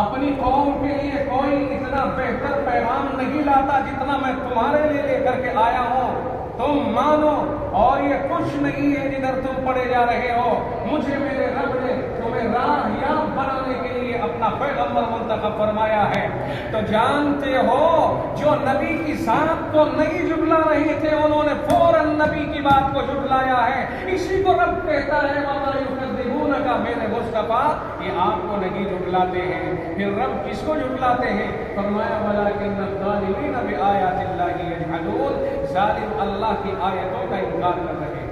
اپنی قوم کے لیے کوئی اتنا بہتر پیغام نہیں لاتا جتنا میں تمہارے لیے لے کر کے آیا ہوں، تم مانو، اور یہ کچھ نہیں ہے جدھر تم پڑے جا رہے ہو، مجھے میرے رب نے تمہیں راہ یاب بنانے کے لیے اپنا پیغمبر منتخب فرمایا ہے۔ تو جانتے ہو جو نبی کی ذات کو نہیں جھٹلا رہے تھے، انہوں نے فوراً نبی کی بات کو جھٹلایا ہے۔ اسی کو رب کہتا ہے وَمَا يُكَذِّبُونَكَ میرے مصطفیٰ، یہ آپ کو نہیں جھٹلاتے ہیں۔ پھر رب کس کو جھٹلاتے ہیں؟ فرمایا وَلَٰكِنَّ الظَّالِمِينَ بِآيَاتِ اللَّهِ يَجْحَدُونَ، ظالم اللہ کی آیتوں کا انکار کر رہے ہیں۔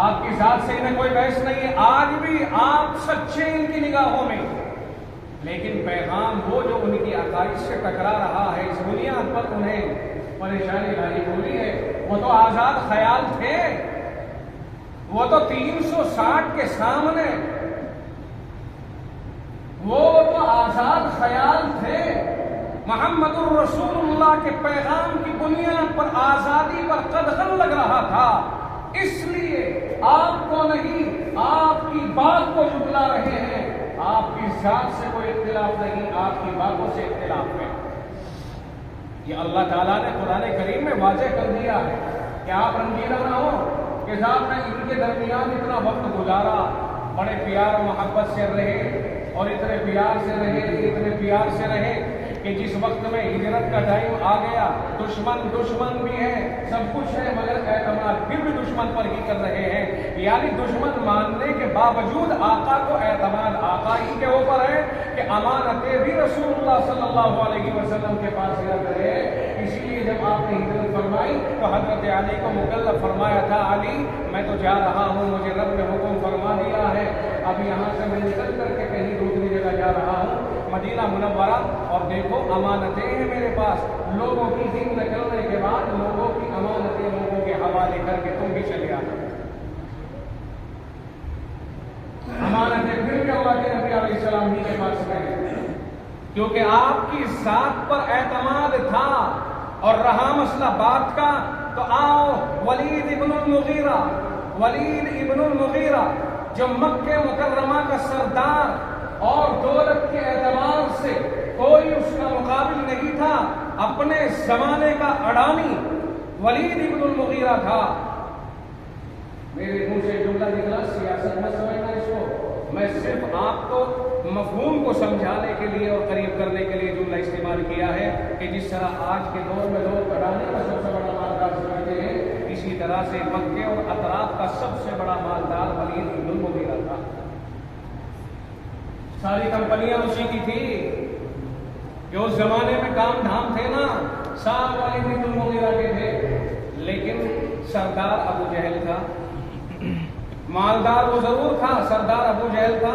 آپ کی ذات سے انہیں کوئی بحث نہیں ہے، آج بھی آپ سچے ان کی نگاہوں میں، لیکن پیغام وہ جو ان کی عقائد سے ٹکرا رہا ہے، اس بنیاد پر انہیں پریشانی لائی ہوئی ہے۔ وہ تو آزاد خیال تھے، وہ تو 360 کے سامنے، وہ تو آزاد خیال تھے۔ محمد الرسول اللہ کے پیغام کی بنیاد پر آزادی پر قدغن لگ رہا تھا، اس لیے آپ کو نہیں، آپ کی بات کو جھٹلا رہے ہیں۔ آپ کی ذات سے کوئی اختلاف نہیں، آپ کی باتوں سے اختلاف ہے۔ یہ اللہ تعالیٰ نے قرآن کریم میں واضح کر دیا ہے کہ آپ رنجیدہ نہ ہو کہ صاحب میں ان کے درمیان اتنا وقت گزارا، بڑے پیار و محبت سے رہے، اور اتنے پیار سے رہے، اتنے پیار سے رہے کہ جس وقت میں ہجرت کا ٹائم آ گیا، دشمن بھی ہے، سب کچھ ہے، مگر اعتماد پھر بھی دشمن پر ہی کر رہے ہیں۔ یعنی دشمن ماننے کے باوجود آقا کو اعتماد آقا ہی کے اوپر ہے کہ امانتیں بھی رسول اللہ صلی اللہ علیہ وسلم کے پاس یاد رہے۔ اسی لیے جب آپ نے ہجرت فرمائی تو حضرت علی کو مکلف فرمایا تھا، علی میں تو جا رہا ہوں، مجھے رب نے حکم فرما دیا ہے، اب یہاں سے میں نکل کر کے کہیں دوسری جگہ جا رہا ہوں، مدینہ منورہ، اور دیکھو امانتیں ہیں میرے پاس، لوگوں کی دین نکلنے کے بعد لوگوں کی امانتیں لوگوں کے حوالے کر کے تم بھی چلے آنا۔ امانتیں پھر بھی اللہ کے نبی علیہ السلام ہی کے پاس گئے، کیونکہ آپ کی ذات پر اعتماد تھا۔ اور رہا مسئلہ بات کا، تو آؤ ولید ابن المغیرہ جو مکہ مکرمہ کا سردار اور دولت کے اعتبار سے کوئی اس کا مقابل نہیں تھا، اپنے زمانے کا اڈانی ولید ابن المغیرہ تھا۔ میرے منہ سے جملہ نکلا، سیاست میں سمجھنا اس کو، میں صرف آپ کو مفہوم کو سمجھانے کے لیے اور قریب کرنے کے لیے جملہ استعمال کیا ہے کہ جس طرح آج کے دور میں لوگ اڈانی کا سب سے بڑا مالدار سمجھتے ہیں، اسی طرح سے مکے اور اطراف کا سب سے بڑا مالدار ولید ابن المغیرہ تھا۔ ساری کمپنیاں اسی کی تھی، کہ اس زمانے میں کام دھام تھے نا، سب ولید ابن المغیرہ کے تھے، لیکن سردار ابو جہل تھا۔ مالدار وہ ضرور تھا، سردار ابو جہل تھا۔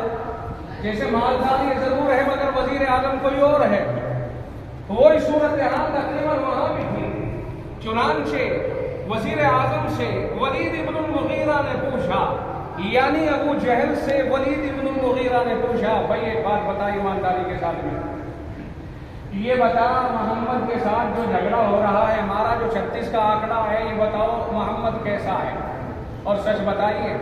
جیسے مالدار یہ ضرور ہے مگر وزیر اعظم کوئی اور ہے، وہی صورتحال تقریباً وہاں بھی تھی۔ چنانچہ وزیر اعظم سے ولید ابن المغیرہ نے پوچھا، یعنی ابو جہل سے ولید ابن المغیرہ نے پوچھا، بھائی ایک بات بتا ایمانداری کے ساتھ میں، یہ بتا محمد کے ساتھ جو جھگڑا ہو رہا ہے، ہمارا جو 36 کا آنکڑا ہے، یہ بتاؤ محمد کیسا ہے، اور سچ بتائیے۔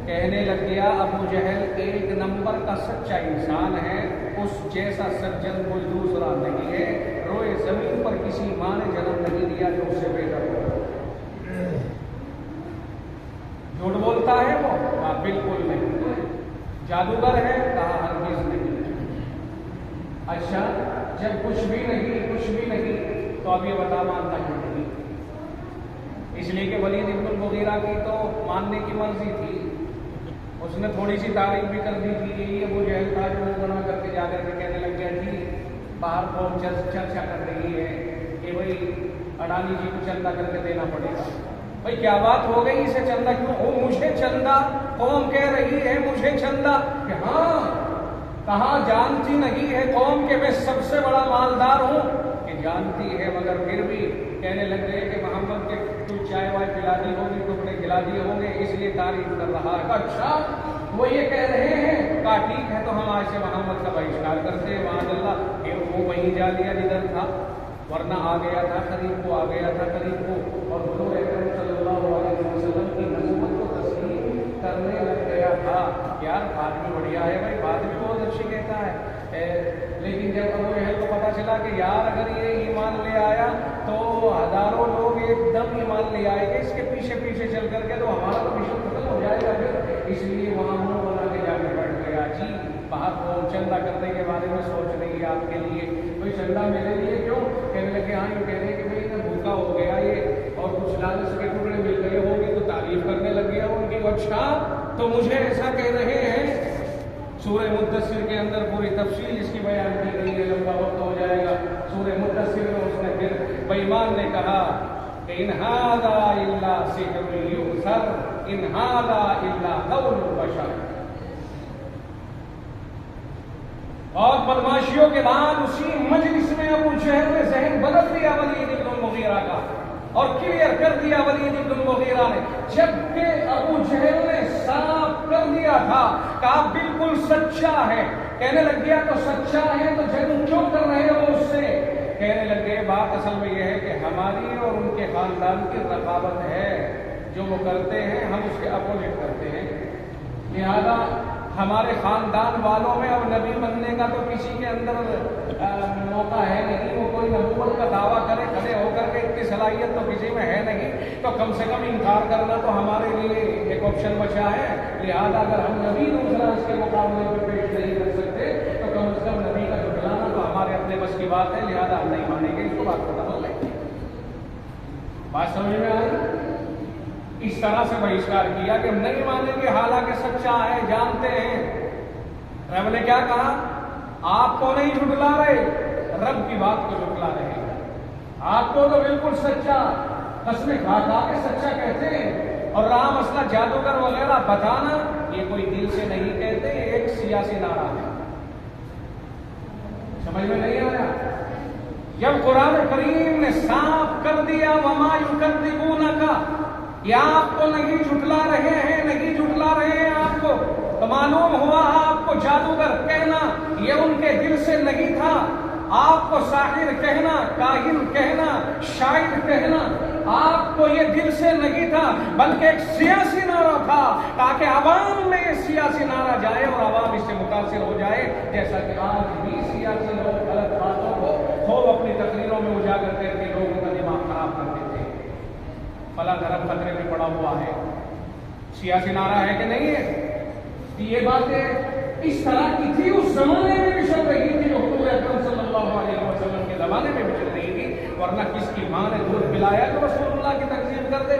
کہنے لگ گیا ابو جہل ایک نمبر کا سچا انسان ہے، اس جیسا سجن کوئی دوسرا نہیں ہے، روئے زمین پر کسی ماں نے جنم نہیں دیا جو اس سے بہتر ہو۔ جھوٹ بولتا ہے وہ؟ بالکل نہیں۔ جادوگر ہے؟ کہا ہرگز نہیں۔ اچھا جب کچھ بھی نہیں تو اب یہ بتا مانتا کیوں نہیں؟ اس لیے کہ ولید ابن المغیرہ کی تو ماننے کی مرضی تھی، اس نے تھوڑی سی تعریف بھی کر دی تھی کہ یہ ابو جہل تھا جو وہ بنا کر کے جا کر کے کہنے لگ گیا جی باہر قوم چرچا کر رہی ہے کہ بھائی اڈانی جی کو چندہ کر کے دینا پڑے گا۔ بھائی کیا بات ہو گئی، اسے چندہ کیوں؟ وہ مجھے چندہ، قوم کہہ رہی ہے مجھے چندہ، کہ ہاں کہاں جانتی نہیں ہے قوم کے میں سب سے بڑا مالدار ہوں، کہ جانتی ہے مگر پھر بھی کہنے لگ گئے کہ محمد کے کچھ چائے وائے پلا دی ہوگی، ٹکڑے کھلا دیے ہوں گے، اس لیے تعریف کر رہا ہے۔ اچھا وہ یہ کہہ رہے ہیں، کہا ٹھیک ہے تو ہم آج سے محمد کا بہشکار کرتے ہیں، معاذ اللہ، کہ وہ وہیں جا لیا جدھر تھا، ورنہ آ گیا تھا قریب کو، اور حضور اکرم صلی اللہ علیہ وسلم کی نبوت کو تسلیم کرنے لگ گیا تھا. یار بات بھی بڑھیا ہے بھائی، بات بھی بہت اچھی کہتا ہے، لیکن جب ابو جہل کو پتا چلا کہ یار اگر یہ ایمان لے آیا تو ہزاروں لوگ ایک دم ایمان لے آئے گے اس کے پیچھے پیچھے چل کر کے، تو ہمارا تو مشن ختم ہو جائے گا پھر. اس لیے وہاں منہ بنا کے جا کے بیٹھ گیا. جی باہر وہ چندہ کرنے کے بارے میں سوچ رہی ہے آپ کے لیے، کوئی چندہ میرے لیے کیوں؟ کہنے لگے ہاں یہ کہہ رہے کہ بھائی بھوکا ہو گیا یہ اور کچھ لالچ کے ٹکڑے مل گئے ہوں گے تو تعریف کرنے لگ گیا ان کی. اچھا تو مجھے ایسا کہہ رہے ہیں. سورہ مدثر کے اندر پوری تفصیل اس کی بیان کی گئی ہے، لمبا وقت ہو جائے گا. سورہ مدثر میں اس نے پھر بے ایمان نے کہا کہ ان ھذا الا سحر یؤثر ان ھذا الا قول البشر. اور بدماشیوں کے بعد اسی مجلس میں ابو جہل نے ذہن بدل دیا ولید بن المغیرہ کا اور کلیئر کر دیا ولید بن المغیرہ نے، جبکہ ابو جہل نے صاف کر دیا تھا کہا بالکل سچا ہے. کہنے لگ گیا تو سچا ہے تو جنگ کیوں کر رہے ہو اس سے؟ کہنے لگے بات اصل میں یہ ہے کہ ہماری اور ان کے خاندان کی رقابت ہے، جو وہ کرتے ہیں ہم اس کے اپوزٹ کرتے ہیں. لہذا ہمارے خاندان والوں میں اب نبی بننے کا تو کسی کے اندر موقع ہے نہیں، وہ کوئی نبوت کا دعویٰ کرے کھڑے ہو کر کے اتنی صلاحیت تو کسی میں ہے نہیں، تو کم سے کم انکار کرنا تو ہمارے لیے ایک آپشن بچا ہے. لہذا اگر ہم نبی دوسرا اس کے مقابلے میں پیش نہیں کر سکتے تو کم از کم نبی کا جھٹلانا تو ہمارے اپنے بس کی بات ہے، لہذا ہم نہیں مانیں گے. اس کو بات ختم ہو گئی. بات سمجھ میں آئی؟ اس طرح سے بہشکار کیا کہ ہم نہیں مانیں گے، حالانکہ سچا ہے، جانتے ہیں. رب نے کیا کہا؟ آپ کو نہیں جھٹلا رہے، رب کی بات کو جھٹلا رہے ہیں. آپ کو تو بالکل سچا قسمیں کھا کھا کے سچا کہتے ہیں، اور رہا مسئلہ جادوگر وغیرہ بتانا، یہ کوئی دل سے نہیں کہتے، یہ ایک سیاسی نعرہ ہے. سمجھ میں نہیں آیا؟ جب قرآن کریم نے صاف کر دیا وما یکذبونک، یہ آپ کو نہیں جھٹلا رہے ہیں، نہیں جھٹلا رہے ہیں آپ کو، تو معلوم ہوا آپ کو جادوگر کہنا یہ ان کے دل سے نہیں تھا. آپ کو ساحر کہنا، کاہن کہنا، شاعر کہنا آپ کو یہ دل سے نہیں تھا، بلکہ ایک سیاسی نعرہ تھا تاکہ عوام میں یہ سیاسی نعرہ جائے اور عوام اس سے متاثر ہو جائے. جیسا کہ آج بھی سیاسی لوگ غلط باتوں کو خوب اپنی تقریروں میں اجاگر کر کے لوگوں کا دماغ خراب کر دیتے ہیں. فلاں دھرم خطرے میں پڑا ہوا ہے، سیاسی نعرہ ہے کہ نہیں ہے؟ یہ باتیں اس طرح کی تھی، اس زمانے میں بھی چل رہی تھی، حضور اکرم صلی اللہ علیہ وسلم کے زمانے میں بھی چل رہی تھی. ورنہ کس کی ماں نے دودھ پلایا تو رسول اللہ کی تکذیب کر دے؟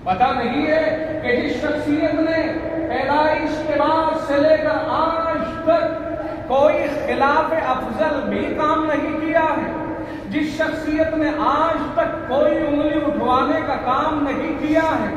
پتہ نہیں ہے کہ جس شخصیت نے پیدائش کے بعد سے لے کر آج تک کوئی خلاف افضل بھی کام نہیں کیا ہے، جس شخصیت نے آج تک کوئی انگلی اٹھوانے کا کام نہیں کیا ہے،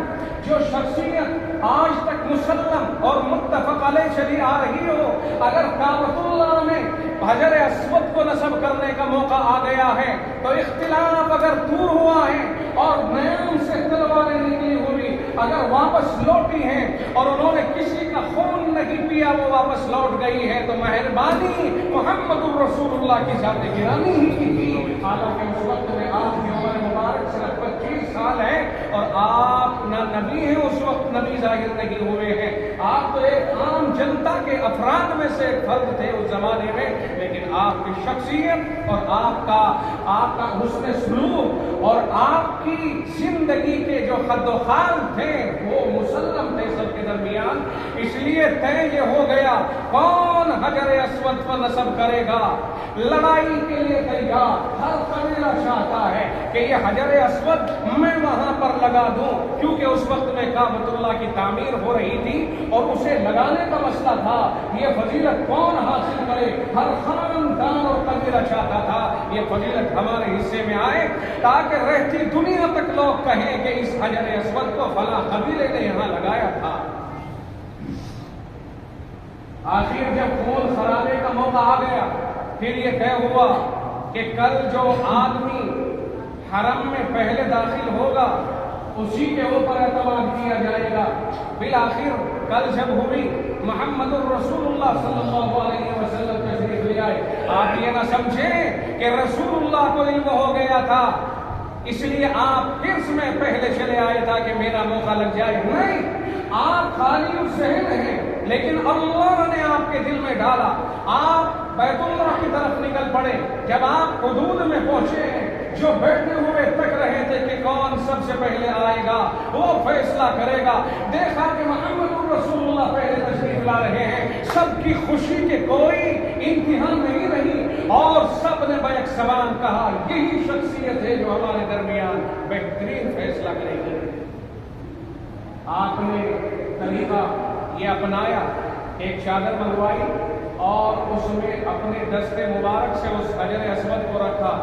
جو شخصیت آج تک مسلم اور متفق علیہ چلی آ رہی ہو، اگر کعبۃ اللہ میں حجر اسود کو نصب کرنے کا موقع آ گیا ہے تو اختلاف اگر دور ہوا ہے اور نیام سے تلواریں نکلی ہوئی اگر واپس لوٹی ہیں اور انہوں نے کسی کا خون نہیں پیا، وہ واپس لوٹ گئی ہے، تو مہربانی محمد الرسول اللہ کی ذات گرامی ہی کی تھی. حالانکہ اس وقت میں آپ کی عمر مبارک صرف 25 سال ہے اور آپ نہ نبی ہیں، اس وقت نبی ظاہر نہیں ہوئے ہیں. آپ تو ایک عام جنتا کے افراد میں سے ایک فرد تھے اس زمانے میں، لیکن آپ کی شخصیت اور آپ کا حسن سلوک اور آپ کی زندگی کے جو خد و خال تھے وہ مسلم تھے سب کے درمیان. اس لیے طے یہ ہو گیا کون حجر اسود پر نصب کرے گا. لڑائی کے لیے تیار، ہر قبیلہ چاہتا ہے کہ یہ حجر اسود میں وہاں پر لگا دوں، کیونکہ اس وقت میں کعبۃ اللہ کی تعمیر ہو رہی تھی اور اسے لگانے کا مسئلہ تھا. یہ فضیلت کون حاصل کرے؟ ہر خاندان اور قبیلہ چاہتا تھا یہ فضیلت ہمارے حصے میں آئے تاکہ رہتی دنیا تک لوگ کہیں کہ اس حجر اسود کو فلاں قبیلے نے یہاں لگایا تھا. آخر جب خون خرابے کا موقع آ گیا پھر یہ طے ہوا کہ کل جو آدمی حرم میں پہلے داخل ہوگا اسی کے اوپر اعتماد کیا جائے گا. بالآخر کل جب ہوئی محمد الرسول اللہ صلی اللہ علیہ وسلم تشریف لے آئے. آپ یہ نہ سمجھیں کہ رسول اللہ کو علم ہو گیا تھا اس لیے آپ حرص میں پہلے چلے آئے تاکہ میرا موقع لگ جائے. نہیں، آپ خالی الذہن ہیں، لیکن اللہ نے آپ کے دل میں ڈالا، آپ بیت اللہ کی طرف نکل پڑے۔ جب آپ حدود میں پہنچے ہیں، جو بیٹھے ہوئے تک رہے تھے کہ کون سب سے پہلے آئے گا، وہ فیصلہ کرے گا، دیکھا کہ محمد رسول اللہ پہلے تشریف لا رہے ہیں، سب کی خوشی کے کوئی انتہا نہیں رہی، اور سب نے بیک زبان کہا یہی شخصیت ہے جو ہمارے درمیان بہترین فیصلہ کرے گی۔ آپ نے طریقہ یہ اپنایا، ایک چادر منگوائی اور اس میں اپنے دست مبارک سے اس حجر اسود کو رکھا،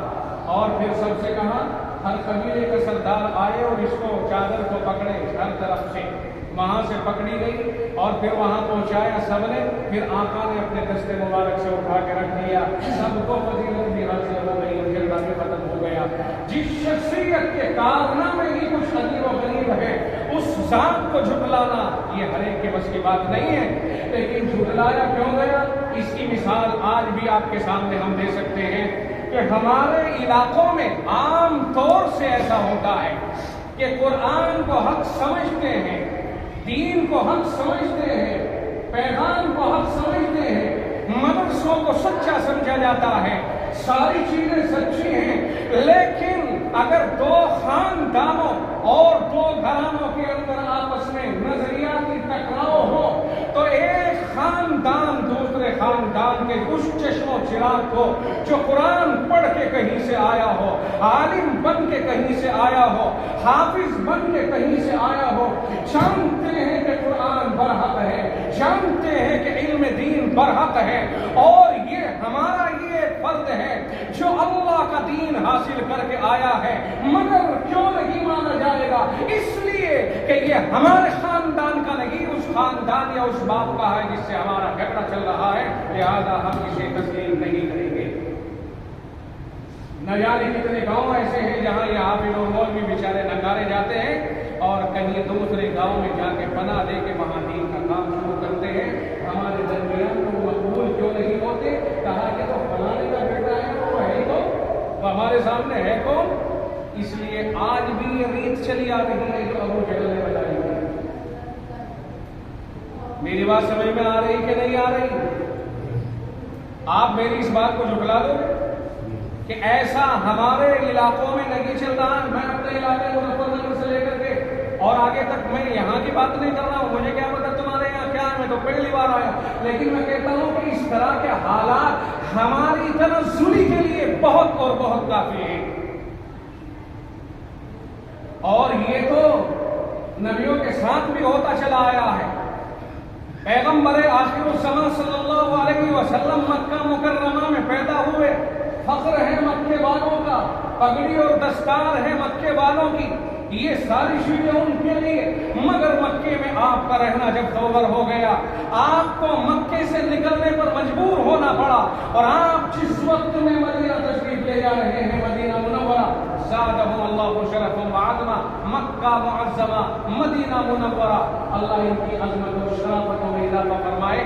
اور پھر سب سے کہا ہر قبیلے کا سردار آئے اور اس کو چادر کو پکڑے ہر طرف سے۔ وہاں سے پکڑی گئی اور پھر وہاں پہنچایا سب نے، پھر آقا نے اپنے دست مبارک سے اٹھا کے رکھ دیا، سب کو فضیلت بھی حاصل ہو گئی اور جھگڑا بھی ختم ہو گیا۔ جس شخصیت کے کارنامے ہی کچھ عجیب و غریب ہے، اس ذات کو جھٹلانا یہ ہر ایک کے بس کی بات نہیں ہے، لیکن جھٹلایا کیوں گیا؟ اس کی مثال آج بھی آپ کے سامنے ہم دے سکتے ہیں کہ ہمارے علاقوں میں عام طور سے ایسا ہوتا ہے کہ قرآن کو حق سمجھتے ہیں، دین کو حق سمجھتے ہیں، پیغام کو حق سمجھتے ہیں، مدرسوں کو سچا سمجھا جاتا ہے، ساری چیزیں سچی ہیں، لیکن اگر دو خاندانوں اور دو گھرانوں کے اندر آپس میں نظریاتی ٹکراؤ ہو تو ایک خاندان دوسرے خاندان کے اس چشم و چراغ کو جو قرآن پڑھ کے کہیں سے آیا ہو، عالم بن کے کہیں سے آیا ہو، حافظ بن کے کہیں سے آیا ہو، جانتے ہیں کہ قرآن برحق ہے، جانتے ہیں کہ علم دین برحق ہے، اور یہ ہمارا یہ فرض ہے جو اللہ کا دین حاصل کر کے آیا ہے، مگر کیوں نہیں مانا جائے گا؟ اس لیے کہ یہ ہمارے خاندان کا نہیں، اس خاندان یا اس باپ کا ہے جس سے ہمارا جھگڑا چل رہا ہے، لہذا ہم اسے تسلیم نہیں کریں گے۔ نہ جانے کتنے گاؤں ایسے ہیں جہاں یہ حافظ اور مولوی بیچارے نکارے جاتے ہیں اور کہیں دوسرے گاؤں میں جا کے پناہ دے کے وہاں دین کا کام شروع کرتے ہیں۔ ہمارے درمیان میں وہ مقبول کیوں نہیں ہوتے؟ کہا کہ تو فلانے کا بیٹا ہے، وہ ہے تو وہ ہمارے سامنے ہے کون؟ اس لیے آج بھی یہ ریت چلی آ رہی ہے جو ابو جہل نے بتائی ہے۔ میری بات سمجھ میں آ رہی کہ نہیں آ رہی؟ آپ میری اس بات کو جھٹلا دو کہ ایسا ہمارے علاقوں میں نہیں چل رہا۔ میں اپنے علاقے مظفر نگر سے لے کر کے اور آگے تک میں یہاں کی بات نہیں کر رہا ہوں، مجھے کیا پتا تمہارے یہاں کیا ہے، میں تو پہلی بار آیا، لیکن میں کہتا ہوں کہ اس طرح کے حالات ہماری تنزلی کے لیے بہت اور بہت کافی ہیں، اور یہ تو نبیوں کے ساتھ بھی ہوتا چلا آیا ہے۔ پیغمبر آخر الزمان صلی اللہ علیہ وسلم مکہ مکرمہ میں پیدا ہوئے، فخر ہے مکے والوں کا، پگڑی اور دستار ہے مکے والوں کی، یہ ساری چیزیں ان کے لیے، مگر مکے میں آپ کا رہنا جب دوبر ہو گیا، آپ کو مکے سے نکلنے پر مجبور ہونا پڑا، اور آپ جس وقت میں مدینہ تشریف لے جا رہے ہیں، مدینہ منورہ، زادہم اللہ شرفا وعظما، مکہ معظمہ، مدینہ منورہ، اللہ ان کی عظمت و شرافت میں اضافہ فرمائے۔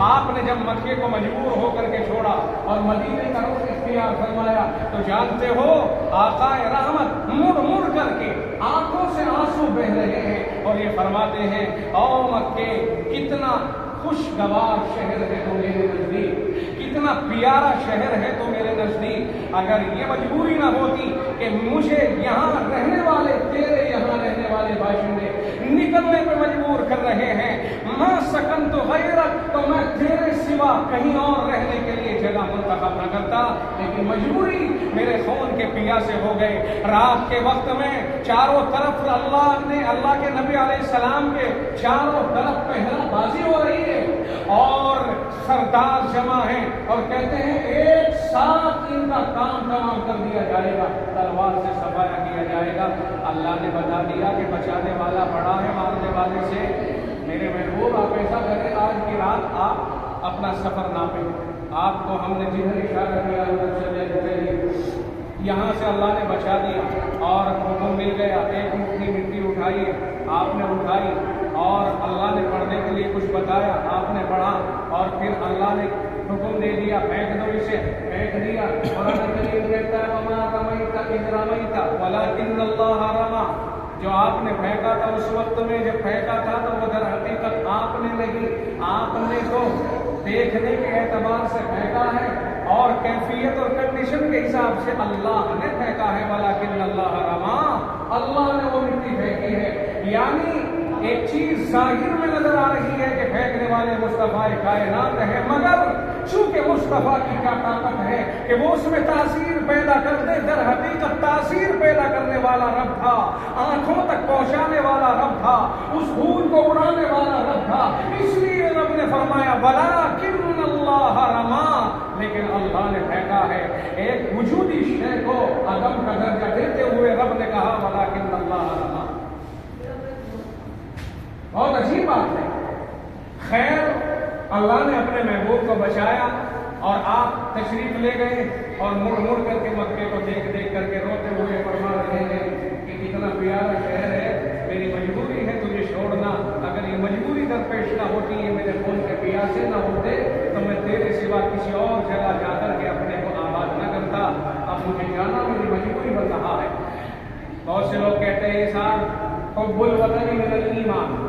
آپ نے جب مکے کو مجبور ہو کر کے چھوڑا اور مدینے کا رخ اختیار فرمایا تو جانتے ہو آقا رحمت مڑ مڑ کر کے آنکھوں سے آنسو بہ رہے ہیں اور یہ فرماتے ہیں او مکے کتنا خوشگوار شہر ہے تو میرے نزدیک، کتنا پیارا شہر ہے تو میرے نزدیک، اگر یہ مجبوری نہ ہوتی کہ مجھے یہاں رہنے والے، تیرے یہاں رہنے والے باشندے نکلنے پہ مجبور کر رہے ہیں، ماں سکن تو غیرت، تو میں تیرے سوا کہیں اور رہنے کے لیے جگہ منتخب نہ کرتا، لیکن مجبوری میرے خون کے پیاسے ہو گئے۔ رات کے وقت میں چاروں طرف اللہ کے نبی علیہ السلام کے چاروں طرف پہرا بازی ہو رہی ہے اور سردار جمع ہیں اور کہتے ہیں ایک ساتھ ان کا کام تمام کر دیا جائے گا، تلوار سے صفایا کیا جائے گا۔ اللہ نے بتا دیا کہ بچانے والا بڑا ہے مارنے والے سے۔ میرے محبوب آپ ایسا کریں، آج کی رات آپ اپنا سفر ناپیں، آپ کو ہم نے جدھر اشارہ کیا ادھر چلے چلیے، یہاں سے اللہ نے بچا دیا اور حکم مل گیا ایک مٹھی مٹی اٹھائیے، آپ نے اٹھائی اور اللہ نے پڑھنے کے لیے کچھ بتایا، آپ نے پڑھا اور پھر اللہ نے حکم دے دیا پھینک دو اسے، پھینک دیا۔ قرآن کریم کہتا ہے وما رمیت اذ رمیت ولکن اللہ رمی، جو آپ نے پھینکا تھا اس وقت میں جب پھینکا تھا تو وہ در حقیقت آپ نے نہیں، آپ نے تو دیکھنے کے اعتبار سے پھینکا ہے اور کیفیت اور کنڈیشن کے حساب سے اللہ نے پھینکا ہے، ولیکن اللہ رما، اللہ نے وہ مٹی پھینکی ہے۔ یعنی ایک چیز ظاہر میں نظر آ رہی ہے کہ پھینکنے والے مصطفیٰ کائنات ہے، مگر چونکہ مصطفیٰ کی کیا طاقت ہے کہ وہ اس میں تاثیر پیدا کر دے، در حقیقت تاثیر پیدا کرنے والا رب تھا، آنکھوں تک پہنچانے والا رب تھا، اس پھول کو اڑانے والا رب تھا، اس لیے رب نے فرمایا ولیکن اللہ رما، لیکن اللہ نے پھینکا ہے۔ ایک وجودی شے کو عدم کا درجہ دیتے ہوئے رب نے کہا ولیکن اللہ رما۔ بہت عجیب بات ہے۔ خیر، اللہ نے اپنے محبوب کو بچایا اور آپ تشریف لے گئے اور مڑ مڑ کر کے مکے کو دیکھ دیکھ کر کے روتے ہوئے فرما رہے ہیں کہ کتنا پیارا شہر ہے، میری مجبوری ہے تجھے چھوڑنا، اگر یہ مجبوری درپیش نہ ہوتی، یہ میرے خون کے پیاسے نہ ہوتے تو میں تیرے سوا کسی اور جگہ جا کر کے اپنے کو آباد نہ کرتا، اب مجھے جانا میری مجبوری بن رہا ہے۔ بہت سے لوگ کہتے ہیں صاحب حب الوطن من الایمان،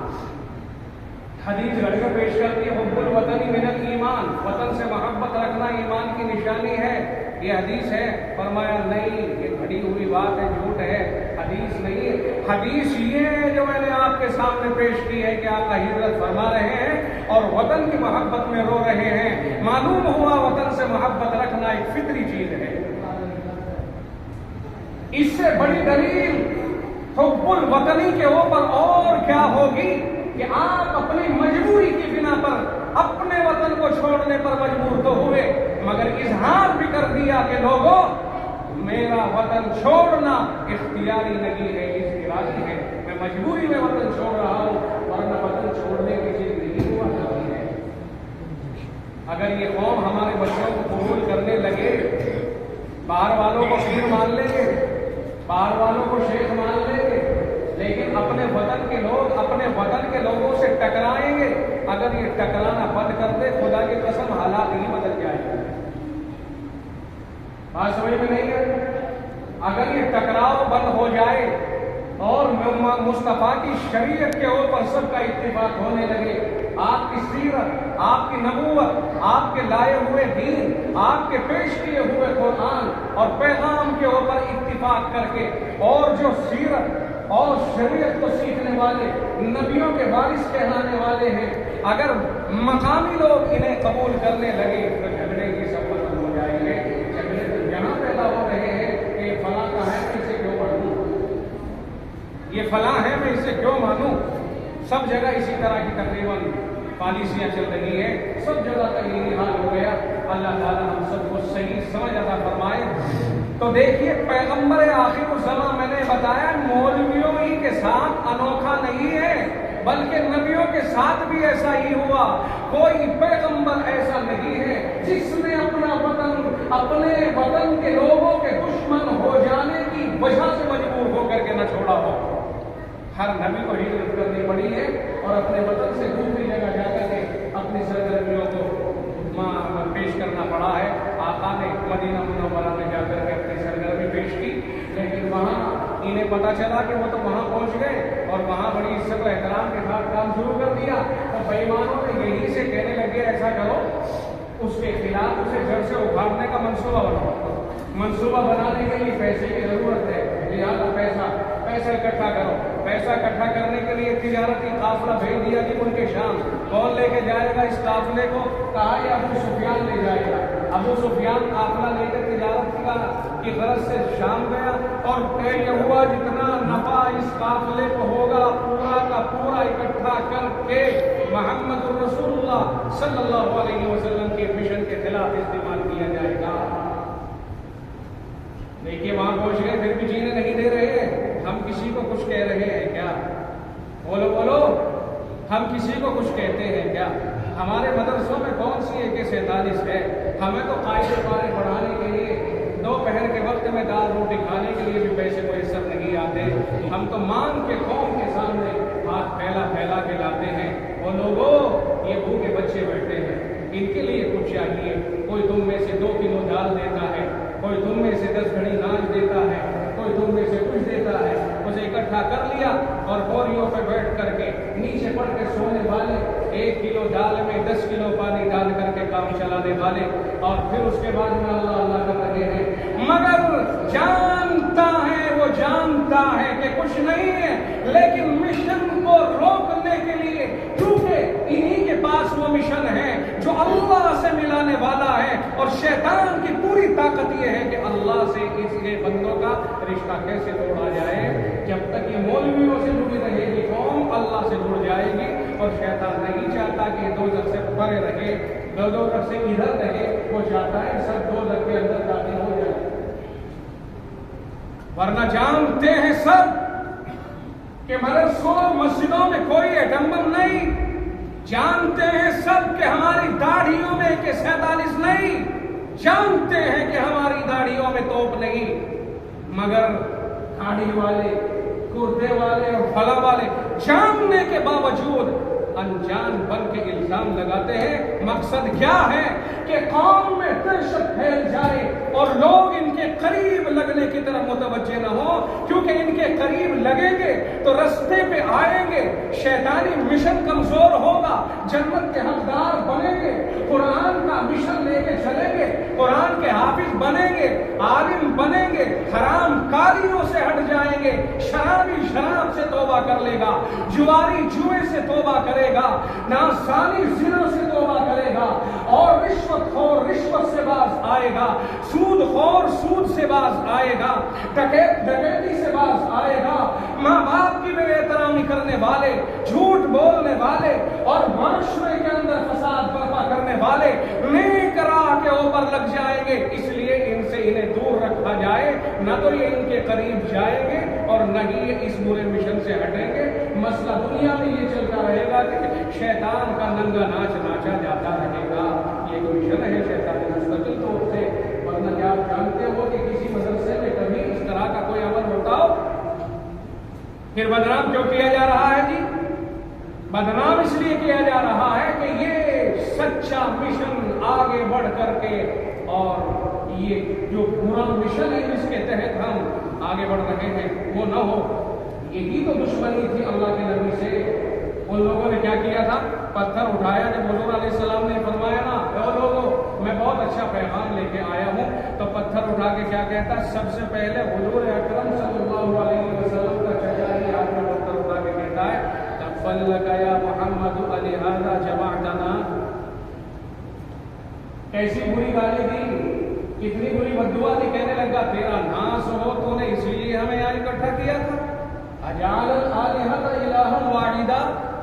حدیث گھڑ کر پیش کرتی ہے حب الوطن من الایمان، وطن سے محبت رکھنا ایمان کی نشانی ہے، یہ حدیث ہے۔ فرمایا نہیں، یہ گھڑی ہوئی بات ہے، جھوٹ ہے، حدیث نہیں ہے۔ حدیث یہ ہے جو میں نے آپ کے سامنے پیش کی ہے کہ آقا ہجرت فرما رہے ہیں اور وطن کی محبت میں رو رہے ہیں۔ معلوم ہوا وطن سے محبت رکھنا ایک فطری چیز ہے۔ اس سے بڑی دلیل حب الوطنی کے اوپر اور کیا ہوگی کہ آپ اپنی مجبوری کی بنا پر اپنے وطن کو چھوڑنے پر مجبور تو ہوئے، مگر اظہار بھی کر دیا کہ لوگوں میرا وطن چھوڑنا اختیاری نہیں ہے، اضطراری ہے، میں مجبوری میں وطن چھوڑ رہا ہوں، ورنہ وطن چھوڑنے کی چیز نہیں ہوا کرتی ہے۔ اگر یہ قوم ہمارے بچوں کو قبول کرنے لگے، باہر والوں کو پیر مان لیں گے، باہر والوں کو شیخ مان لیں گے، لیکن اپنے وطن کے لوگ اپنے وطن کے لوگوں سے ٹکرائیں گے، اگر یہ ٹکرانا بند کر دے خدا کی قسم حالات ہی بدل جائے گا۔ بات سمجھ میں نہیں ہے؟ اگر یہ ٹکراؤ بند ہو جائے اور مصطفیٰ کی شریعت کے اوپر سب کا اتفاق ہونے لگے، آپ کی سیرت، آپ کی نبوت، آپ کے لائے ہوئے دین، آپ کے پیش کیے ہوئے قرآن اور پیغام کے اوپر اتفاق کر کے، اور جو سیرت اور شریعت کو سیکھنے والے نبیوں کے وارث کہلانے والے ہیں، اگر مقامی لوگ انہیں قبول کرنے لگے تو جھگڑے کی سب ختم ہو جائیں گے۔ جھگڑے تو یہاں پیدا ہو رہے ہیں کہ یہ فلاں کا ہے میں اسے کیوں مانوں، یہ فلاں ہے میں اسے کیوں مانوں۔ سب جگہ اسی طرح کی تقریباً پالیسیاں چل رہی ہیں، سب جگہ کا یہی حال ہو گیا۔ اللہ تعالیٰ ہم سب کو صحیح سمجھ عطا فرمائے۔ تو دیکھیے پیغمبر آخر الزماں میں نے بتایا مولویوں ہی کے ساتھ انوکھا نہیں ہے، بلکہ نبیوں کے ساتھ بھی ایسا ہی ہوا۔ کوئی پیغمبر ایسا نہیں ہے جس نے اپنا وطن اپنے وطن کے لوگوں کے دشمن ہو جانے کی وجہ سے مجبور ہو کر کے نہ چھوڑا ہو۔ ہر نبی کو ہجرت کرنی پڑی ہے اور اپنے وطن سے دوسری جگہ جا کر کے اپنی سرگرمیوں کو پیش کرنا پڑا ہے۔ آقا نے مدینہ منورہ میں جا کر کے اپنی سرگرمی پیش کی، لیکن وہاں انہیں پتا چلا کہ وہ تو وہاں پہنچ گئے اور وہاں بڑی عزت و احترام کے ساتھ کام شروع کر دیا، تو بے ایمانوں نے یہی سے کہنے لگے ایسا کرو، اس کے خلاف اسے جڑ سے اکھاڑنے کا منصوبہ بناؤ۔ منصوبہ بنانے کے لیے پیسے کی ضرورت ہے، لہٰذا پیسہ اکٹھا کرو۔ پیسہ اکٹھا کرنے کے لیے تجارتی قافلہ بھیج دیا کہ ان کے شام کون لے کے جائے گا اس قافلے کو؟ کہا یہ ابو سفیان لے جائے گا۔ ابو سفیان قافلہ لے کر تجارت کی غرض سے شام گیا اور طے ہوا جتنا نفع اس قافلے کو ہوگا پورا کا پورا اکٹھا کر کے محمد الرسول اللہ صلی اللہ علیہ وسلم کے مشن کے خلاف استعمال کیا جائے گا۔ دیکھیے وہاں پہنچ گئے، پھر بھی جینے نہیں دے رہے ہیں۔ ہم کسی کو کچھ کہہ رہے ہیں کیا؟ بولو بولو، ہم کسی کو کچھ کہتے ہیں کیا؟ ہمارے مدرسوں میں کون سی 147 ہے؟ ہمیں تو قاعدے پارے پڑھانے کے لیے دوپہر کے وقت میں دال روٹی کھانے کے لیے بھی پیسے میسر نہیں آتے۔ ہم تو مانگ کے قوم کے سامنے ہاتھ پھیلا کے لاتے ہیں۔ اور لوگوں، یہ بھوکے بچے بیٹھے ہیں، ان کے لیے کچھ چاہیے۔ کوئی تم میں سے 2 کلو دال دیتا ہے، کوئی تم میں سے 10 گھڑی ناج دیتا ہے، کوئی تم میں سے کچھ دیتا ہے، اسے اکٹھا کر لیا اور بوریوں پہ بیٹھ کر کے نیچے پڑ کے سونے والے، 1 کلو دال میں 10 کلو پانی ڈال کر کے کام چلانے والے، اور پھر اس کے بعد میں اللہ اللہ کر رہے ہیں، مگر جانتا ہے کہ کچھ نہیں ہے، لیکن مشن کو روکنے کے لیے، کیونکہ انہی کے پاس وہ مشن ہے جو اللہ سے ملانے والا ہے، اور شیطان کی پوری طاقت یہ ہے کہ اللہ سے اس کے بندوں کا رشتہ کیسے توڑا جائے۔ جب تک یہ مولویوں سے جڑی رہے گی قوم، اللہ سے جڑ جائے گی، اور شیطان نہیں چاہتا کہ دوزخ سے پرے رہے، دوزخ سے ادھر رہے، وہ چاہتا ہے سب دوزخ کے اندر داخل ہو جائے۔ ورنہ جانتے ہیں سب کہ مدرسوں مسجدوں میں کوئی ایٹم بم نہیں، جانتے ہیں سب کہ ہماری داڑھیوں میں AK-47 نہیں، جانتے ہیں کہ ہماری داڑھیوں میں توپ نہیں، مگر داڑھی والے، کرتے والے اور فلاں والے جاننے کے باوجود انجان بن کے الزام لگاتے ہیں۔ مقصد کیا ہے کہ قوم میں دہشت پھیل جائے اور لوگ ان کے قریب لگنے کی طرف متوجہ نہ ہو، کیونکہ ان کے قریب لگیں گے تو رستے پہ آئیں گے، شیطانی مشن کمزور ہوگا، جنت کے حقدار بنیں گے، قرآن کا مشن لے کے چلیں گے، قرآن کے حافظ بنیں گے، عالم بنیں گے، حرام کاریوں سے ہٹ جائیں گے، شرابی شراب سے توبہ کر لے گا، جواری جوئے سے توبہ کرے گا، ناسانی زنا سے توبہ کرے گا، اور رشوت خور رشوت سے باز آئے گا، سود خور سود سے باز آئے گا، ڈکیت ڈکیتی سے باز آئے گا، ماں باپ کی بے احترامی کرنے والے، جھوٹ بولنے والے اور معاشرے کے اندر فساد برپا کرنے والے نیک راہ کے اوپر لگ جائیں گے۔ اس لیے ان سے انہیں دور رکھا جائے، نہ تو یہ ان کے قریب جائیں گے اور نہ ہی یہ اس برے مشن سے ہٹیں گے۔ مسئلہ دنیا میں یہ چلتا رہے گا کہ شیطان کا ننگا ناچ ناچا جاتا رہے گا، یہ ایک مشن ہے شیطان مستقل طور سے۔ ورنہ کیا آپ جانتے ہو کہ کسی مدرسے میں کبھی اس طرح کا کوئی عمل ہوتا ہو؟ پھر بدنام کیوں کیا جا رہا ہے جی؟ بدنام اس لیے کیا جا رہا ہے کہ یہ سچا مشن آگے بڑھ کر کے، اور یہ جو پورا مشن ہے جس کے تحت ہم آگے بڑھ رہے ہیں وہ نہ ہو۔ یہی تو دشمنی تھی اللہ کے نبی سے۔ ان لوگوں نے کیا کیا تھا؟ پتھر اٹھایا۔ جب حضور علیہ السلام نے فرمایا نا اے لوگوں میں بہت اچھا پیغام لے کے آیا ہوں، تو پتھر اٹھا کے کیا کہتا؟ سب سے پہلے حضور اکرم صلی اللہ علیہ وسلم کا چچا ہی ہاتھ میں پتھر اٹھا کے کہتا ہے تبا لک یا محمد لہذا جمعتنا۔ کیسی بری گالی دی، کتنی بری بددعا دی، کہنے لگا تیرا ناس ہو، تو نے اس لیے ہمیں یہاں اکٹھا کیا تھا۔ اجعل الآلہۃ الہا واحدا،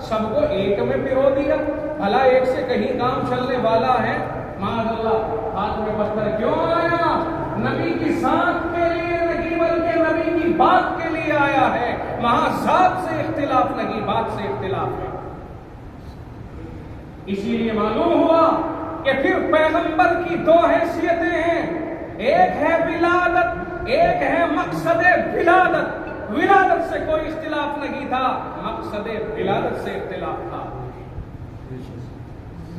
سب کو ایک میں پرو دیا، بھلا ایک سے کہیں کام چلنے والا ہے؟ معاذ اللہ، ہاتھ میں پتھر کیوں آیا؟ نبی کی ذات کے لیے نہیں بلکہ نبی کی بات کے لیے آیا ہے۔ وہاں ذات سے اختلاف نہیں، بات سے اختلاف ہے۔ اسی لیے معلوم ہوا کہ پھر پیغمبر کی دو حیثیتیں ہیں، ایک ہے ولادت، ایک ہے مقصد ولادت۔ ولادت سے کوئی اختلاف نہیں تھا، مقصد ولادت سے اختلاف تھا۔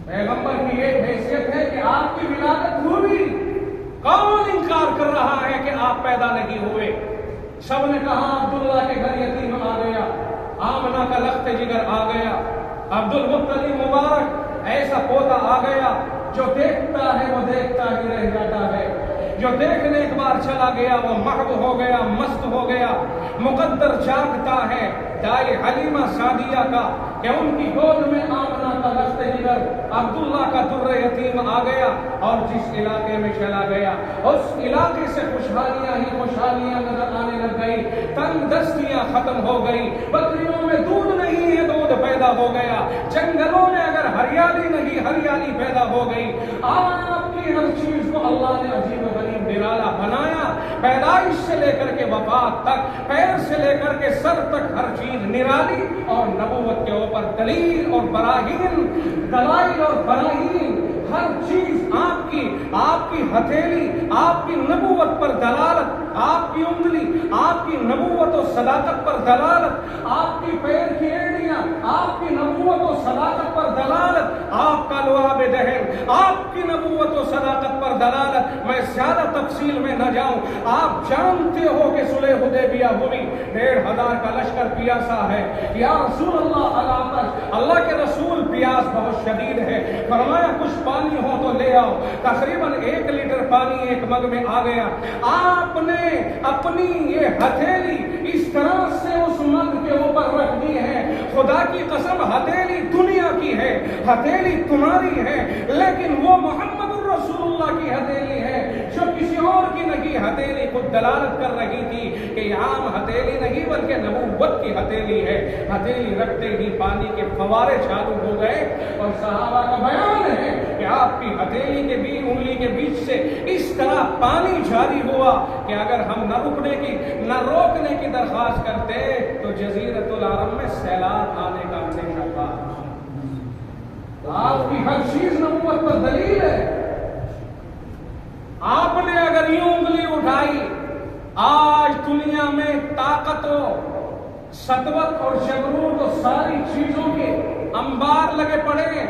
پیغمبر کی ایک حیثیت ہے کہ آپ کی ولادت ہوئی، کون انکار کر رہا ہے کہ آپ پیدا نہیں ہوئے؟ سب نے کہا عبداللہ کے گھر یتیم آ گیا، آمنہ کا لخت جگر آ گیا، عبد المطلب مبارک ایسا پوتا آ گیا جو دیکھتا ہے وہ دیکھتا ہی رہ جاتا ہے، جو دیکھنے ایک بار چلا گیا وہ محو ہو گیا، مست ہو گیا۔ مقدر جاگتا ہے دائی حلیمہ سعدیہ کا کہ ان کی گود میں آمنہ کا لخت جگر عبداللہ کا در یتیم آ گیا، اور جس علاقے میں چلا گیا اس علاقے سے خوشحالیاں ہی خوشحالیاں نظر آنے لگ گئی، تنگ دستیاں ختم ہو گئی، بکریوں میں دودھ نہیں ہے دودھ پیدا ہو گیا، جنگلوں میں اگر ہریالی نہیں ہریالی پیدا ہو گئی۔ آپ کی ہر چیز کو اللہ نے عجیب و غریب نرالا بنایا، پیدائش سے لے کر کے وفات تک، پیر سے لے کر کے سر تک ہر چیز نرالی، اور نبوت کے اوپر دلیل اور براہین، دلائل اور براہین، ہر چیز آپ کی ہتھیلی آپ کی نبوت پر دلالت، آپ کی انگلی آپ کی نبوت و صداقت پر دلالت، آپ کی پیر کی ایڑیاں آپ کی نبوت و صداقت پر دلالت، آپ کا لعاب دہن آپ کی نبوت و صداقت پر دلالت، میں زیادہ تفصیل میں نہ جاؤں، آپ جانتے ہو کہ صلح حدیبیہ ہوئی، 1500 کا لشکر پیاسا ہے، یا رسول اللہ اللہ کے رسول پیاس بہت شدید ہے، فرمایا کچھ پانی ہو تو لے آؤ، تقریباً 1 لیٹر پانی ایک مگ میں آ گیا، آپ نے اپنی یہ ہتھیلی اس طرح سے اس مگ کے اوپر رکھ دی ہے، خدا کی قسم ہتھیلی دنیا کی ہے، ہتھیلی تمہاری ہے، لیکن وہ محمد رسول اللہ کی ہتھیلی ہے جو کسی اور کی نہیں، ہتھیلی خود دلالت کر رہی تھی کہ یہ عام ہتھیلی نہیں بلکہ نبوت کی ہتھیلی ہے، ہتھیلی رکھتے ہی پانی کے فوارے چالو ہو گئے، اور صحابہ کا بیان ہے کہ آپ کی ہتھیلی کے بیچ انگلی کے بیچ سے اس طرح پانی جاری ہوا کہ اگر ہم نہ روکنے کی درخواست کرتے تو جزیرۃ العرب میں سیلاب آنے کا اندیشہ تھا۔ آپ کی ہر چیز نبوت پر دلیل ہے، آپ نے اگر یوں انگلی اٹھائی، آج دنیا میں طاقت و سطوت اور جبروت اور ساری چیزوں کے انبار لگے پڑے ہیں،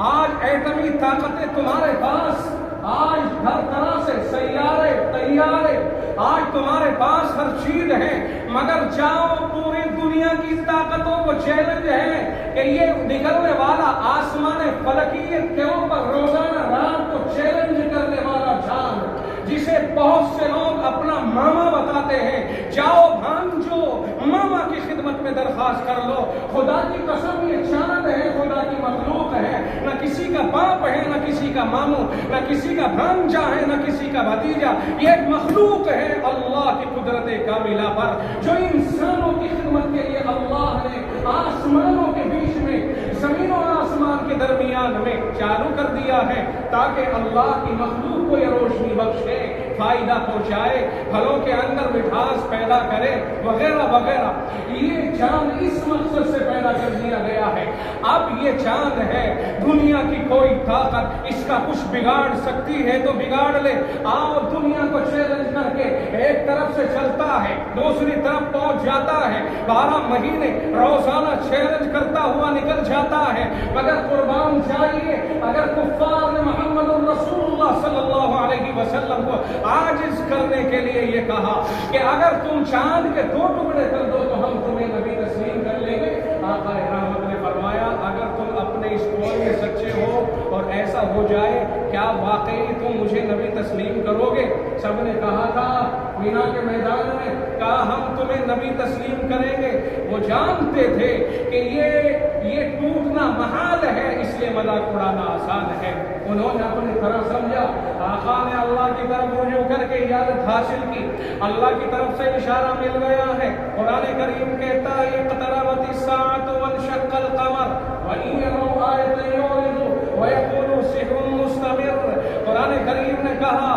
آج ایٹمی طاقتیں تمہارے پاس، آج ہر طرح سے سیارے طیارے آج تمہارے پاس ہر چیز ہے، مگر جاؤ پوری دنیا کی طاقتوں کو چیلنج ہے کہ یہ نکلنے والا آسمان فلکیت کے اوپر روزانہ رات کو چیلنج کرنے والا چاند جسے بہت سے لوگ اپنا ماما بتاتے ہیں، جاؤ بھانجو ماما کی خدمت میں درخواست کر لو، خدا کی قسم یہ چاند ہے، خدا کی مخلوق ہے، نہ کسی کا باپ ہے نہ کسی کا ماموں، نہ کسی کا بھانجا ہے نہ کسی کا بھتیجا، یہ ایک مخلوق ہے اللہ کی قدرت کاملہ پر، جو انسانوں کی خدمت کے لیے اللہ نے آسمانوں کے بیچ میں، زمین و آسمان کے درمیان میں چالو کر دیا ہے تاکہ اللہ کی مخلوق کو یہ روشنی بخشے، فائدہ پہنچائے، پھلوں کے اندر مٹھاس پیدا کرے وغیرہ وغیرہ۔ یہ چاند اس مقصد سے پیدا کر دیا گیا ہے۔ اب یہ چاند ہے، دنیا کی کوئی طاقت اس کا کچھ بگاڑ سکتی ہے تو بگاڑ لے، آؤ دنیا کو چیلنج کر کے ایک طرف سے چلتا ہے دوسری طرف پہنچ جاتا ہے، 12 مہینے روزانہ چیلنج کرتا ہوا نکل جاتا ہے، مگر قربان جائیے اگر کفار نے محمد الرسول اللہ صلی اللہ علیہ وسلم کو عاجز کرنے کے لیے یہ کہا کہ اگر تم چاند کے 2 ٹکڑے کر دو تو ہم تمہیں نبی تسلیم کر لیں گے، آقا رحمت نے فرمایا اگر تم اپنے اس قول میں سچے ہو اور ایسا ہو جائے کیا واقعی تم مجھے نبی تسلیم کرو گے؟ سب نے کہا تھا مینا کے میدان میں، کہا ہم تمہیں نبی تسلیم کریں گے۔ وہ جانتے تھے کہ یہ ٹوٹنا محال ہے، اس لیے مذاق اڑانا آسان ہے، انہوں نے اپنی طرح سمجھا۔ آقا نے اللہ کی طرف رجوع کر کے اجازت حاصل کی، اللہ کی طرف سے اشارہ مل گیا ہے، قرآن کریم کہتا ہے اقتربت الساعة وانشق القمر وإن يروا آية يعرضوا ويقولوا سحر مستمر۔ قرآن کریم نے کہا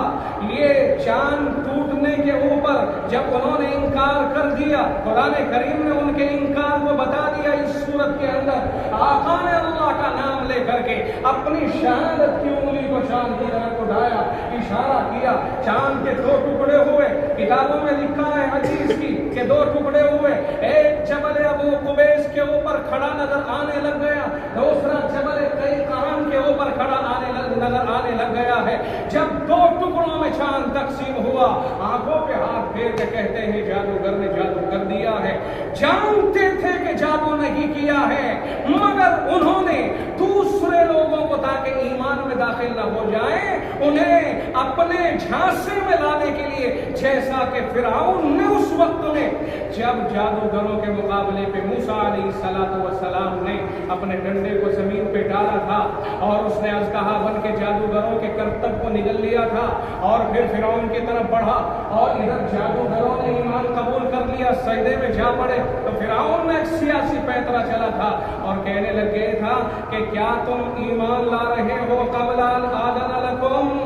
یہ چاند ٹوٹنے کے اوپر جب انہوں نے انکار کر دیا، قرآن کریم نے ان کے انکار کو بتا دیا اس صورت کے اندر، آقا نے اللہ کا نام لے کر کے اپنی شہادت کی انگلی کو چاند کی طرف اٹھایا، اشارہ کیا، چاند کے 2 ٹکڑے ہوئے، کتابوں میں لکھا ہے حدیث کی کہ 2 ٹکڑے ہوئے، ایک جبل ابو قبیس کے اوپر کھڑا نظر آنے لگ گیا، دوسرا جبل قیقران کے اوپر کھڑا نظر آنے لگ گیا ہے۔ جب 2 ٹکڑوں میں چاند تقسیم ہوا، آنکھوں پہ ہاتھ پھیر کے کہتے ہیں جادوگر نے جادو کر دیا ہے۔ جانتے تھے کہ جادو نہیں کیا ہے، مگر انہوں نے دوسرے لوگوں کو تاکہ ایمان میں داخل نہ ہو جائیں انہیں اپنے جھانسے میں لانے کے لیے، جیسا کہ فرعون نے اس وقت میں جب جادوگروں کے مقابلے پہ موسیٰ علیہ السلام نے اپنے ڈنڈے کو زمین پہ ڈالا تھا اور اس نے اژدہا بن کے جادوگروں کے کرتب کو نگل لیا تھا اور پھر فرعون کی طرف بڑھا اور ادھر جادوگروں نے ایمان قبول کر لیا، سجدے میں جا پڑے تو فرعون نے ایک سیاسی پیترا چلا تھا اور کہنے لگ گئے تھا کہ کیا تم ایمان لا رہے ہو قبل ان آذن لکم،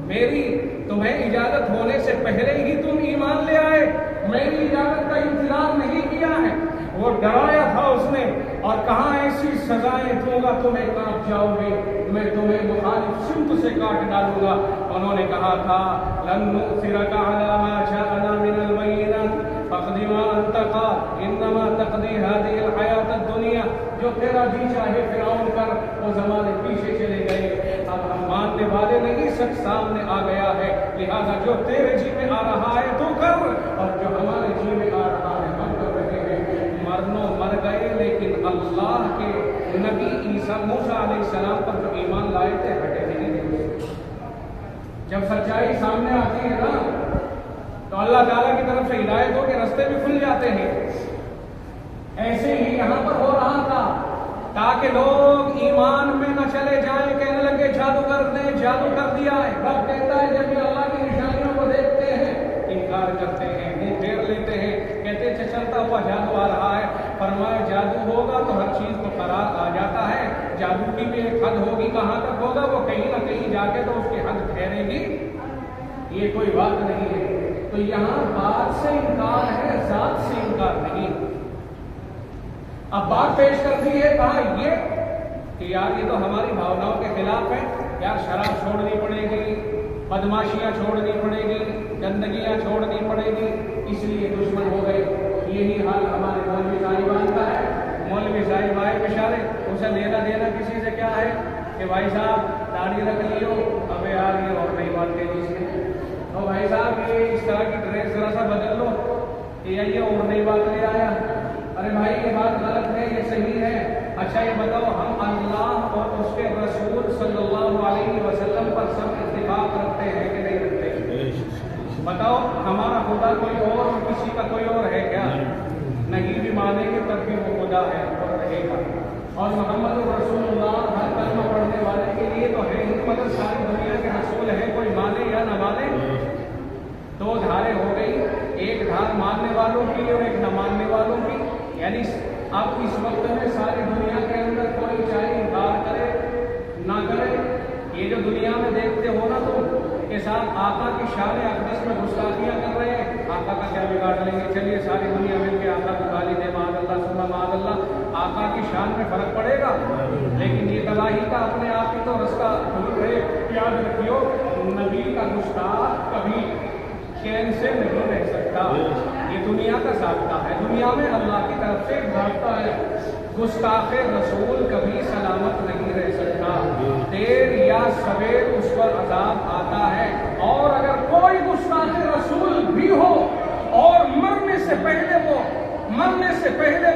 میری تمہیں اجازت ہونے سے پہلے ہی تم ایمان لے آئے، میری اجازت کا انتظار نہیں کیا ہے۔ وہ ڈرایا تھا اس نے اور کہاں ایسی سزائیں دوں گا تمہیں کانپ جاؤ گے، میں تمہیں مخالف سمت سے کاٹ ڈالوں گا۔ انہوں نے کہا تھا لن نؤثرک علی ما جاءنا من البینات فاقض ما انت قاض انما تقضی هذه الحیاۃ الدنیا، جو تیرا جی چاہے فرعون کر، وہ زمانے پیچھے چلے گئے، اب ہم ماننے والے نہیں، سچ سامنے آ گیا ہے، لہذا جو تیرے جی میں آ رہا ہے تو کر، اور جو ہمارے جی میں آ رہا ہے ہم کر رہے ہیں۔ مرنوں مر گئے، لیکن اللہ کے نبی عیسیٰ موسیٰ علیہ السلام پر جو ایمان لائے تھے ہٹے نہیں تھے۔ جب سچائی سامنے آتی ہے نا تو اللہ تعالیٰ کی طرف سے ہدایتوں کے راستے بھی کھل جاتے ہیں۔ ایسے ہی یہاں پر ہو رہا تھا تاکہ لوگ ایمان میں نہ چلے جائیں، کہنے لگے جادوگر نے جادو کر دیا ہے۔ رب کہتا ہے جب یہ اللہ کی نشانیوں کو دیکھتے ہیں انکار کرتے ہیں، منہ پھیر لیتے ہیں، کہتے ہیں چلتا ہوا جادو آ رہا ہے۔ فرمایا جادو ہوگا تو ہر چیز کو قرار آ جاتا ہے، جادو کی بھی ایک حد ہوگی، کہاں تک ہوگا وہ کہیں نہ کہیں جا کے تو اس کی حد ٹھہرے گی، یہ کوئی بات نہیں ہے۔ تو یہاں بات سے انکار ہے، ذات سے انکار نہیں۔ اب بات پیش کر دی ہے، کہا یہ کہ یار یہ تو ہماری بھاوناؤں کے خلاف ہے، یار شراب چھوڑنی پڑے گی، بدماشیاں چھوڑنی پڑے گی، گندگیاں چھوڑنی پڑے گی، اس لیے دشمن ہو گئے۔ یہی حال ہمارے مولوی صاحبان کا ہے۔ مولوی صاحب آئے بشارے، اسے لینا دینا کسی سے کیا ہے کہ بھائی صاحب داڑھی رکھ لیو، ابے یار یہ اور نئی بات کہہ دیجیے، تو بھائی صاحب یہ اس طرح کی ڈریس ذرا سا بدل لو، یہ اور نئی بات لے آیا۔ ارے بھائی یہ بات غلط ہے، یہ صحیح ہے۔ اچھا یہ بتاؤ ہم اللہ اور اس کے رسول صلی اللہ علیہ وسلم پر سب اتفاق رکھتے ہیں کہ نہیں رکھتے؟ بتاؤ ہمارا خدا کوئی اور کسی کا کوئی اور ہے کیا؟ نہیں بھی مانیں گے تب بھی وہ خدا ہے اور رہے گا۔ اور محمد رسول اللہ ہر کلمہ پڑھنے والے کے لیے تو ہے ہی، مگر ساری دنیا کے رسول ہیں، کوئی مانے یا نہ مانے۔ دو دھاریں ہو گئی، ایک دھار ماننے والوں کی اور ایک نہ ماننے والوں کی، یعنی اب اس وقت میں ساری دنیا کے اندر کوئی چاہے انکار کرے نہ کرے، یہ جو دنیا میں دیکھتے ہو نا تم کے ساتھ آقا کی شان اقدس میں گستاخیاں کر رہے ہیں، آقا کا کیا بگاڑ لیں گے؟ چلیے ساری دنیا مل کے آقا کو گالی دے، معاذ اللہ ثم معاذ اللہ، آقا کی شان میں فرق پڑے گا؟ لیکن یہ تباہی کا اپنے آپ ہی تو رستہ ضرور ہے۔ یاد رکھیو نبی کا گستاخ کبھی چین سے نہیں رہ سکتا، یہ دنیا کا ضابطہ ہے، دنیا میں اللہ کی طرف سے ضابطہ ہے، گستاخ رسول کبھی سلامت نہیں رہ سکتا، دیر یا سویر اس پر عذاب آتا ہے۔ اور اگر کوئی گستاخ رسول بھی ہو اور مرنے سے پہلے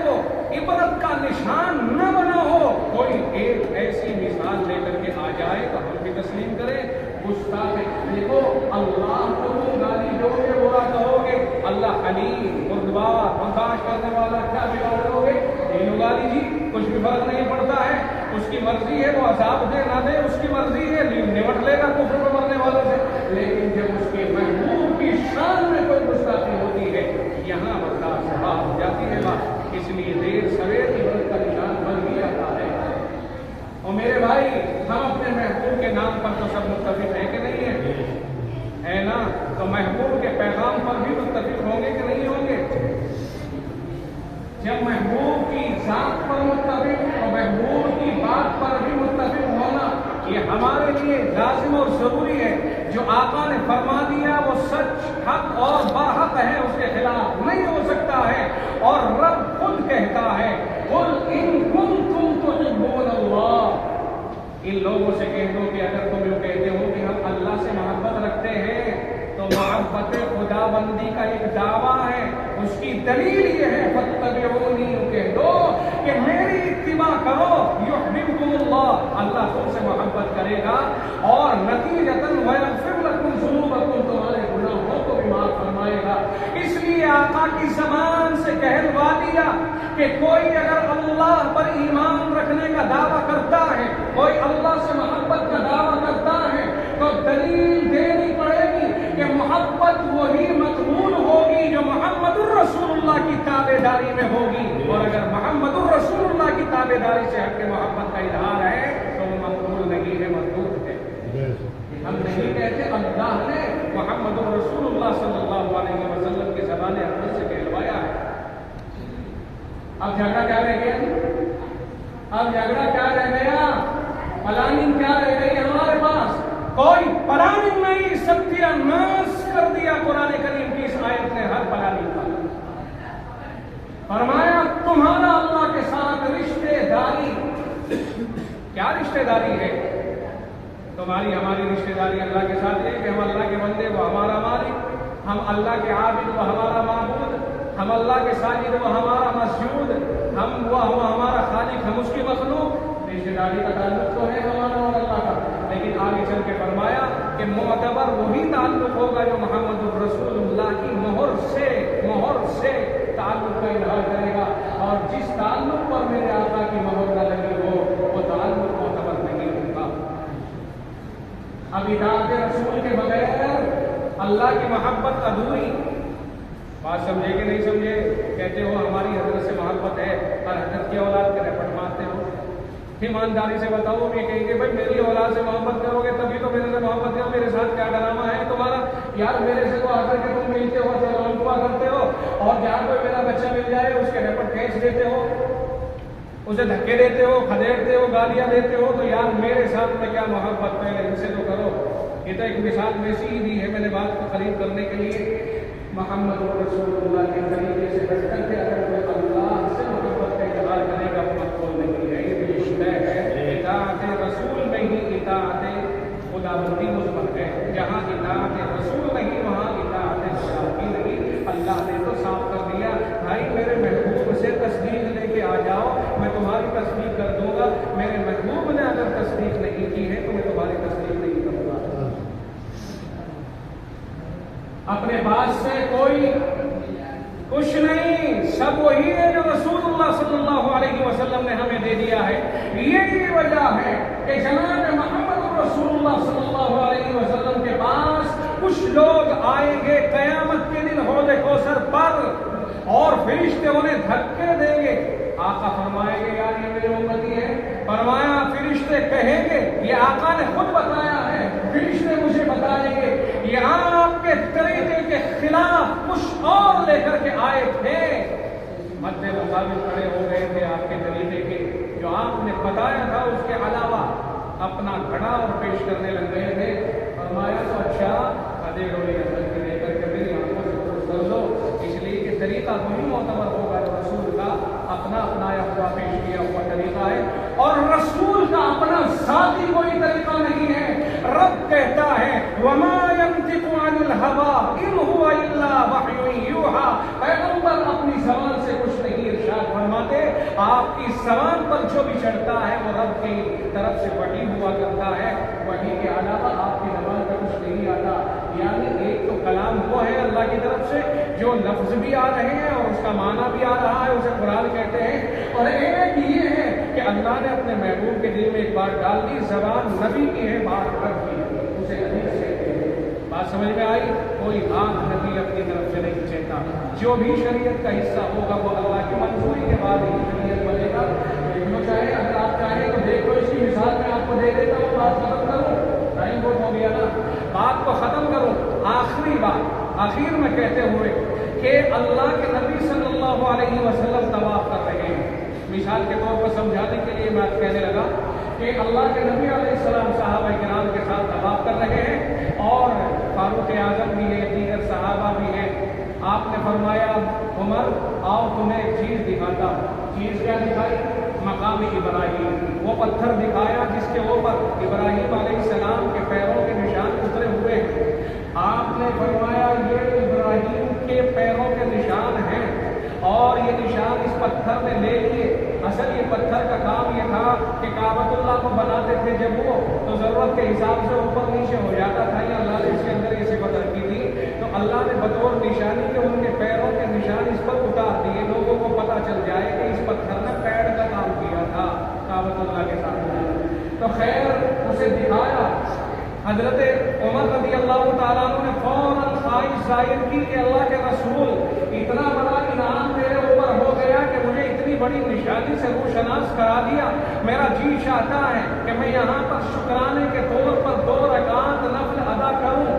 وہ عبرت کا نشان نہ بنا ہو، کوئی ایک ایسی مثال لے کر کے آ جائے تو ہم بھی تسلیم کریں۔ گستاخ دیکھو اللہ کو تم گالی دو گے، برا کہو گے، اللہ حلیم بردبار برداشت کرنے والا، کیا بگاڑ دو گے؟ دینو گالی جی، کچھ بھی فرق نہیں پڑتا ہے، اس کی مرضی ہے وہ عذاب دے نہ دے، اس کی مرضی ہے نمٹ لے گا کفر میں مرنے والوں سے۔ لیکن جب اس کے محبوب کی شان میں کوئی گستاخی ہوتی ہے، یہاں برداشت صحاب ہو جاتی ہے بات، اس لیے دیر سویر عبرت کا نشان بن ہی جاتا ہے۔ اور میرے بھائی ہم اپنے محبوب کے نام پر تو سب متفق ہیں کہ نہیں ہے نا؟ تو محبوب کے پیغام پر بھی متفق ہوں گے کہ نہیں ہوں گے؟ جب محبوب کی ذات پر متفق اور محبوب کی بات پر بھی متفق ہونا یہ ہمارے لیے لازم اور ضروری ہے۔ جو آقا نے فرما دیا وہ سچ، حق اور برحق ہے، اس کے خلاف نہیں ہو سکتا ہے۔ اور رب خود کہتا ہے قل ان کنتم تحبون اللہ، ان لوگوں سے کہہ دو کہ اگر تم لوگ کہتے ہو کہ ہم اللہ سے محبت رکھتے ہیں تو محبت خدا بندی کا ایک دعویٰ ہے، اس کی دلیل یہ ہے فاتبعونی، کہہ دو کہ میری اتباع کرو، یحببکم اللہ، اللہ تم سے محبت کرے گا، اور نتیجتاً ویغفر لکم ذنوبکم، تمہارے گناہوں کو بھی معاف فرمائے گا۔ اس لیے آقا کی زبان سے کہلوا دیا کہ کوئی اگر اللہ پر ایمان رکھنے کا دعویٰ کرتا ہے، کوئی اللہ سے محبت کا دعویٰ کرتا ہے، تو دلیل دینی پڑے گی کہ محبت وہی مقبول ہوگی جو محمد الرسول اللہ کی تابع داری میں ہوگی، اور اگر محمد الرسول اللہ کی تابع داری سے ہٹ کے محبت کا اظہار ہے تو وہ مقبول نہیں ہے، مردود ہے۔ ہم نہیں کہتے، اللہ نے محمد الرسول اللہ صلی اللہ علیہ وسلم کی زبان اقدس سے کہلوایا ہے۔ اب جھگڑا کیا رہ گیا؟ پلاننگ کیا رہ گئی ہمارے پاس؟ کوئی پلاننگ نہیں، ستیہ ناش کر دیا قرآن کریم کی اس آیت نے ہر پلاننگ کا۔ فرمایا تمہارا اللہ کے ساتھ رشتے دار رشتہ داری ہے. تمہاری ہماری رشتہ داری اللہ کے ساتھ ہے کہ ہم اللہ کے بندے وہ ہمارا مالک، ہم اللہ کے عابد وہ ہمارا معبود، ہم اللہ کے ساجد وہ ہمارا مسجود، وہ ہمارا خالق، ہم اس کی مخلوق. رشتہ داری کا تعلق تو ہے ہمارا اور اللہ کا، لیکن آگے چل کے فرمایا کہ معتبر وہی تعلق ہوگا جو محمد الرسول اللہ کی مہر سے تعلق کا اظہار کرے گا، اور جس تعلق پر میرے آقا کی مہر نہ لگی ہو وہ تعلق معتبر نہیں ہوگا. اب اطاعت رسول کے بغیر اللہ کی محبت ادھوری. بات سمجھے کہ نہیں سمجھے؟ کہتے ہو ہماری حضرت سے محبت ہے اور حضرت کی اولاد کے رپٹ مارتے ہو. ایمانداری سے بتاؤ، یہ کہیں گے بھائی میری اولاد سے محبت کرو گے تبھی تو میرے سے محبت کرو. میرے ساتھ کیا ڈرامہ ہے تمہارا؟ یار میرے سے تو آ کر کے تم ملتے ہو، سلام دعا کرتے ہو، اور جہاں کوئی میرا بچہ مل جائے اس کے رپٹ کھینچ دیتے ہو، اسے دھکے دیتے ہو، کھدیڑتے ہو، گالیاں دیتے ہو. تو یار میرے ساتھ میں کیا محبت، پہلے ان سے تو کرو. یہ تو ایک مثال ویسی ہی دی ہے میں نے بات کو قریب کرنے کے لیے. محمد رسول اللہ کے طریقے سے ہٹ کر کے اگر کوئی اللہ سے محبت کا اظہار کرے گا وہ مقبول نہیں ہے. یہ رشتہ ہے. اطاعت رسول میں ہی اطاعت خدا بندی مثبت ہے. جہاں اطاعت رسول نہیں وہاں اطاعت خدا بھی نہیں. اللہ نے تو صاف کر دیا بھائی میرے محبوب سے تصدیق لے کے آ جاؤ، میں تمہاری تصدیق کر دوں گا. میرے محبوب نے اگر تصدیق نہیں کی ہے تو میں تمہاری تصدیق نہیں کروں گا. اپنے پاس سے کوئی کچھ نہیں، سب وہی ہے جو رسول اللہ صلی اللہ علیہ وسلم نے ہمیں دے دیا ہے. یہی وجہ ہے کہ جناب محمد رسول اللہ صلی اللہ علیہ وسلم کے پاس کچھ لوگ آئیں گے قیامت کے دن حوض کوثر پر اور فرشتے انہیں دھکے دیں گے. آقا فرمائیں گے یار یہ میرے امتی ہے. فرمایا فرشتے کہیں گے، یہ آقا نے خود بتایا ہے، فرشتے مجھے بتائیں گے یہ آپ کے طریقے کے خلاف کچھ اور لے کر کے آئے تھے، مد مقابل کھڑے ہو گئے تھے آپ کے طریقے کے، جو آپ نے بتایا تھا اس کے علاوہ اپنا گھڑا اور پیش کرنے لگ گئے تھے. فرمایا تو اچھا ادے ڈولی اندر کے لے کر کے میری آنکھوں سے درست کر دو، اس لیے کہ طریقہ وہی معتبر ہوگا جو رسول کا اپنا اپنایا ہوا پیش کیا ہوا طریقہ ہے. اور رسول کا اپنا ذاتی کوئی طریقہ نہیں ہے. رب کہتا ہے وَمَا يَنْطِقُ عَنِ الْهَوَىٰ إِنْ هُوَ إِلَّا وَحْيٌ يُوحَىٰ. پیغمبر اپنی زبان سے کچھ نہیں ارشاد فرماتے، آپ کی زبان پر جو بھی چڑھتا ہے وہ رب کی طرف سے وحی ہوا کرتا ہے. وحی کے علاوہ آپ کی زبان پر کچھ نہیں آتا. یعنی ایک تو کلام وہ ہے اللہ کی طرف سے جو لفظ بھی آ رہے ہیں اور اس کا معنی بھی آ رہا ہے، اسے قرآن کہتے ہیں. اور ایک یہ ہے کہ اللہ نے اپنے محبوب کے دل میں ایک بات ڈال دی، زبان نبی کی ہے، بات رب کی ہے، اسے حدیث کہتے ہیں. بات سمجھ میں آئی؟ کوئی ہاتھ نبی اپنی طرف سے نہیں کھینچتا. جو بھی شریعت کا حصہ ہوگا وہ اللہ کی منظوری کے بعد ہی شریعت بنے گا. چاہے اگر آپ چاہیں تو دیکھو، اس کی مثال میں آپ کو دے دیتا ہوں. بات ختم کروں، ٹائم بہت ہو گیا نا، بات کو ختم کروں. آخری بات آخر میں کہتے ہوئے کہ اللہ کے نبی صلی اللہ علیہ وسلم طواف کر رہے ہیں. مثال کے طور پر سمجھانے کے لیے میں کہنے لگا کہ اللہ کے نبی علیہ السلام صحابہ کرام کے ساتھ طواف کر رہے ہیں اور فاروق اعظم بھی ہے، دیگر صحابہ بھی ہیں. آپ نے فرمایا عمر آؤ تمہیں ایک چیز دکھاتا ہوں. چیز کیا دکھائی؟ مقام ابراہیم. وہ پتھر دکھایا جس کے اوپر ابراہیم علیہ السلام کے پیروں کے نشان اترے ہوئے ہیں. آپ نے فرمایا یہ ابراہیم کے پیروں کے نشان ہیں اور یہ نشان اس پتھر نے لے لیے. اصل یہ پتھر کا کام یہ تھا کہ کعبۃ اللہ کو بناتے تھے جب وہ تو ضرورت کے حساب سے اوپر نیچے ہو جاتا تھا، یا اللہ نے اس کے اندر یہ صفت رکھی تھی تو اللہ نے بطور نشانی کے ان کے پیروں کے نشان اس پر اتار دیے، لوگوں کو پتہ چل جائے کہ اس پتھر نے پیر کا کام کیا تھا کعبۃ اللہ کے ساتھ. تو خیر اسے دکھایا. حضرت عمر رضی اللہ تعالیٰ عنہ نے فوراً خواہش ظاہر کی کہ اللہ کے رسول اتنا بڑا انعام میرے اوپر ہو گیا کہ مجھے اتنی بڑی نشانی سے روشناس کرا دیا. میرا جی چاہتا ہے کہ میں یہاں پر شکرانے کے طور پر 2 رکعات نفل ادا کروں،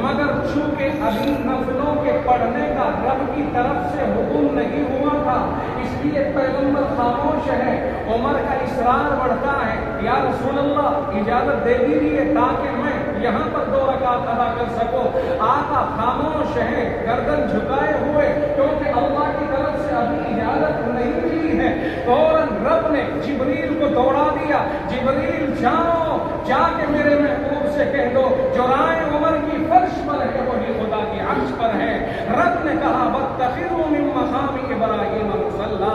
مگر چونکہ ابھی نفلوں کے پڑھنے کا رب کی طرف سے حکم نہیں ہوا تھا، اس لیے پیغمبر خاموش ہے۔ عمر کا اصرار بڑھتا ہے، یا رسول اللہ اجازت دے دیجیے تاکہ میں یہاں پر 2 رکعت ادا کر سکوں۔ آقا خاموش ہے، گردن جھکائے ہوئے، کیونکہ اللہ کی طرف سے ابھی اجازت نہیں ملی ہے۔ فوراً رب نے جبریل کو دوڑا دیا، جبریل جاؤ، جا کے میرے محبوب سے کہہ دو جو رائے عمر کی فرش پر ہے وہی خدا کی عرش پر ہے۔ رب نے کہا واتخذوا من مقام ابراہیم مصلی،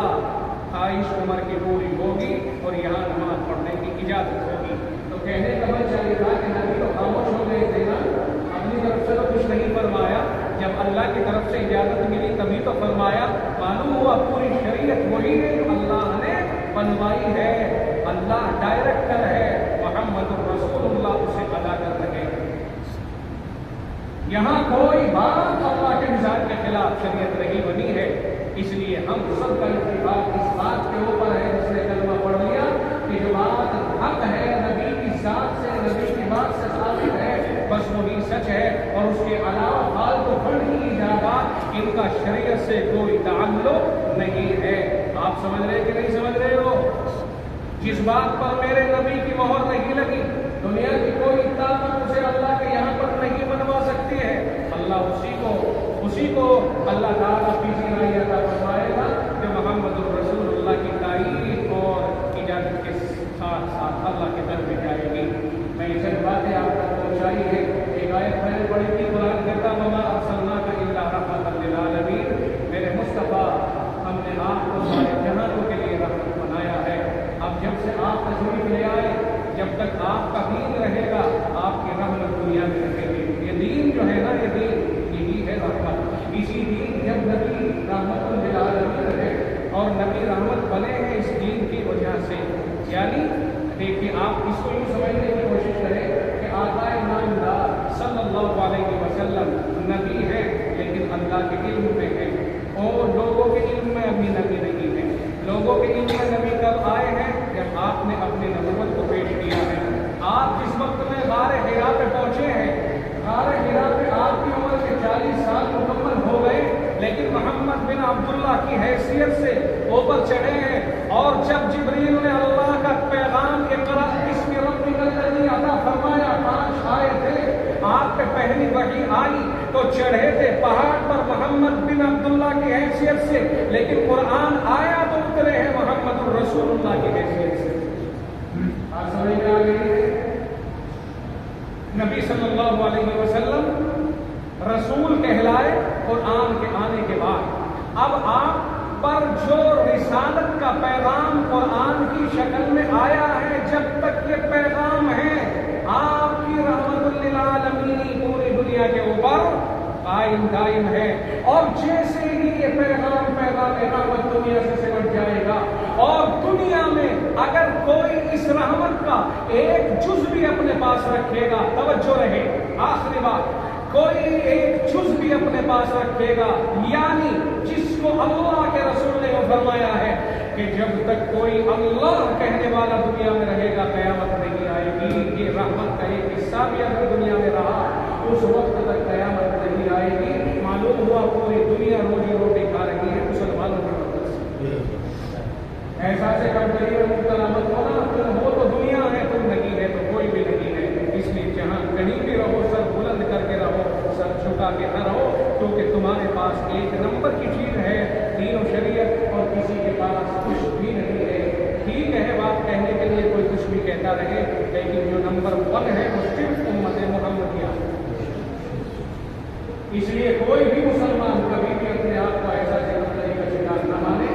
خواہش عمر کی پوری ہوگی اور یہاں نماز پڑھنے کی اجازت ہوگی۔ تو کہنے کا مطلب یہ تھا کہ نبی تو خاموش ہو گئے تھے نا، اپنی طرف سے تو کچھ نہیں فرمایا، جب اللہ کی طرف سے اجازت ملی تبھی تو فرمایا۔ معلوم ہوا پوری شریعت وہی ہے جو اللہ نے بنوائی ہے، اللہ ڈائریکٹر ہے، محمد رسول اللہ اسے ادا کر رہے ہیں۔ یہاں کوئی بات اللہ کے مزاج کے خلاف شریعت نہیں بنی ہے، اس لیے ہم سب کا اتفاق اس بات کے اوپر ہے، جس نے کلمہ پڑھ لیا کہ جو بات حق ہے نبی کی ذات سے، نبی کی بات سے ثابت ہے، بس وہی سچ ہے، اور اس کے علاوہ فالتو فن کی ایجادات ان کا شریعت سے کوئی تعلق نہیں ہے۔ آپ سمجھ رہے کہ نہیں سمجھ رہے ہو؟ جس بات پر میرے نبی کی مہر نہیں لگی، دنیا کی کوئی طاقت اسے اللہ کے یہاں پر نہیں بنوا سکتی ہے۔ اللہ اسی کو اللہ تعالیٰ پیچھے نہیں عطا فرمائے گا جو محمد الرسول اللہ کی تعریف اور اجازت کے ساتھ ساتھ اللہ کے در میں جائے گی۔ میں یہ چند باتیں آپ تک پہنچائی ہے۔ ایک آیت میں نے پڑھی تھی، قرآن کہتا وما ارسلناک الا رحمۃ للعالمین، میرے مصطفیٰ ہم نے آپ کو سارے جہانوں کے لیے رحمت بنایا ہے۔ اب جب سے آپ تشریف لے آئے، جب تک آپ کا دین رہے گا آپ کی رحمت دنیا میں رہے گی۔ یہ دین جو ہے نا، یہ دین یہی ہے رحمت۔ اسی دین جب نبی رحمت للعالمین رہے اور نبی رحمت بنے ہیں اس دین کی وجہ سے، یعنی دیکھیے آپ اس کو یوں سمجھنے کی کوشش کریں کہ آقا نامدار صلی اللہ علیہ وسلم نبی ہے لیکن اللہ کے علم میں ہے، اور لوگوں کے علم میں ابھی نبی نہیں ہے۔ لوگوں کے علم میں نبی کب آئے ہیں؟ جب آپ نے اپنی نبوت کو پیش کیا ہے۔ آپ جس وقت میں غار حرا پہ پہنچے ہیں، غار حرا پہ آپ کی عمر کے 40 سال مکمل ہو گئے، لیکن محمد بن عبداللہ کی حیثیت سے اوپر چڑھے ہیں، اور جب جبریل نے اللہ کا پیغام اقرأ بسم ربک الذی عطا فرمایا، 5 آئے تھے، آپ پہ پہلی وحی آئی تو چڑھے تھے پہاڑ پر محمد بن عبداللہ کی حیثیت سے، لیکن قرآن آیا تو اترے ہیں محمد الرسول اللہ کی حیثیت سے۔ آپ سمجھ میں آ گئی ہے؟ نبی صلی اللہ علیہ وسلم رسول کہلائے قرآن کے آنے کے بعد، اب آپ پر جو رسالت کا پیغام قرآن کی شکل میں آیا ہے، جب تک یہ پیغام ہے آپ کی رحمت للعالمین پوری دنیا کے اوپر قائم دائم ہے، اور جیسے ہی یہ پیغام رحمت دنیا سے سمٹ جائے گا، اور دنیا میں اگر کوئی اس رحمت کا ایک جز بھی اپنے پاس رکھے گا، توجہ رہے آخری بات، کوئی ایک جز بھی اپنے پاس رکھے گا، یعنی جس کو اللہ کے رسول نے وہ فرمایا ہے کہ جب تک کوئی اللہ کہنے والا دنیا میں رہے گا قیامت نہیں آئے گی۔ یہ رحمت کا ایک حصہ بھی اگر دنیا میں رہا اس وقت تک قیامت نہیں آئے گی۔ معلوم ہوا پوری دنیا روزی روٹی کھا رہی ہے مسلمانوں کی مدد سے۔ ایسا سے کمپنی میں مبتلا مت ہونا، تم ہو تو دنیا ہے، تم نہیں ہے تو کوئی بھی نہیں ہے۔ اس لیے جہاں کہیں بھی رہو سر بلند کر کے رہو، سر جھکا کے نہ رہو، کیونکہ تمہارے پاس ایک نمبر کی چیز ہے دین و شریعت، اور کسی کے پاس کچھ بھی نہیں ہے۔ ٹھیک ہے بات کہنے کے لیے کوئی کچھ بھی کہتا رہے، لیکن جو نمبر 1 ہے وہ صرف امت محمدیہ۔ اس لیے کوئی بھی مسلمان کبھی بھی اپنے آپ کو ایسا جنگلی کا شکار نہ مانے۔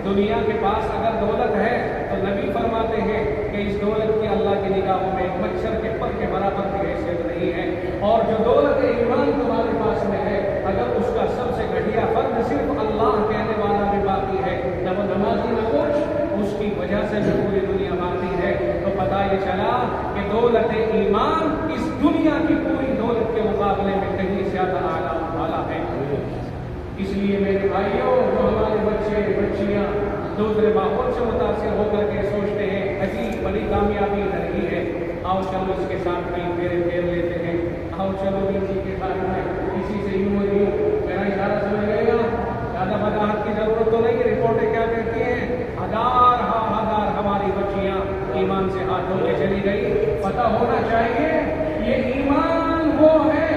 دنیا کے پاس اگر دولت ہے تو نبی فرماتے ہیں کہ اس دولت کی اللہ کی نگاہوں میں ایک مچھر کے پر کے برابر کی حیثیت نہیں ہے، اور جو دولت ایمان تمہارے پاس میں ہے اگر اس کا سب سے گھٹیا فرد صرف اللہ کہنے والا بھی باقی ہے، نہ وہ نمازی نہ کچھ، اس کی وجہ سے جو پوری دنیا باقی ہے، تو پتہ یہ چلا کہ دولت ایمان اس دنیا کی پوری دولت کے مقابلے میں کہیں زیادہ اعلیٰ والا ہے۔ اس لیے میرے بھائیوں، جو ہمارے بچے بچیاں دوسرے ماحول سے متاثر ہو کر کے سوچتے ہیں عجیب بڑی کامیابی ادھر ہی ہے، آؤ چلو اس کے ساتھ کہیں میرے پھیر لیتے ہیں، آؤ چلو اسی کے ساتھ میں اسی سے یوں میرا اشارہ پتہ ہونا چاہیے یہ ایمان وہ ہے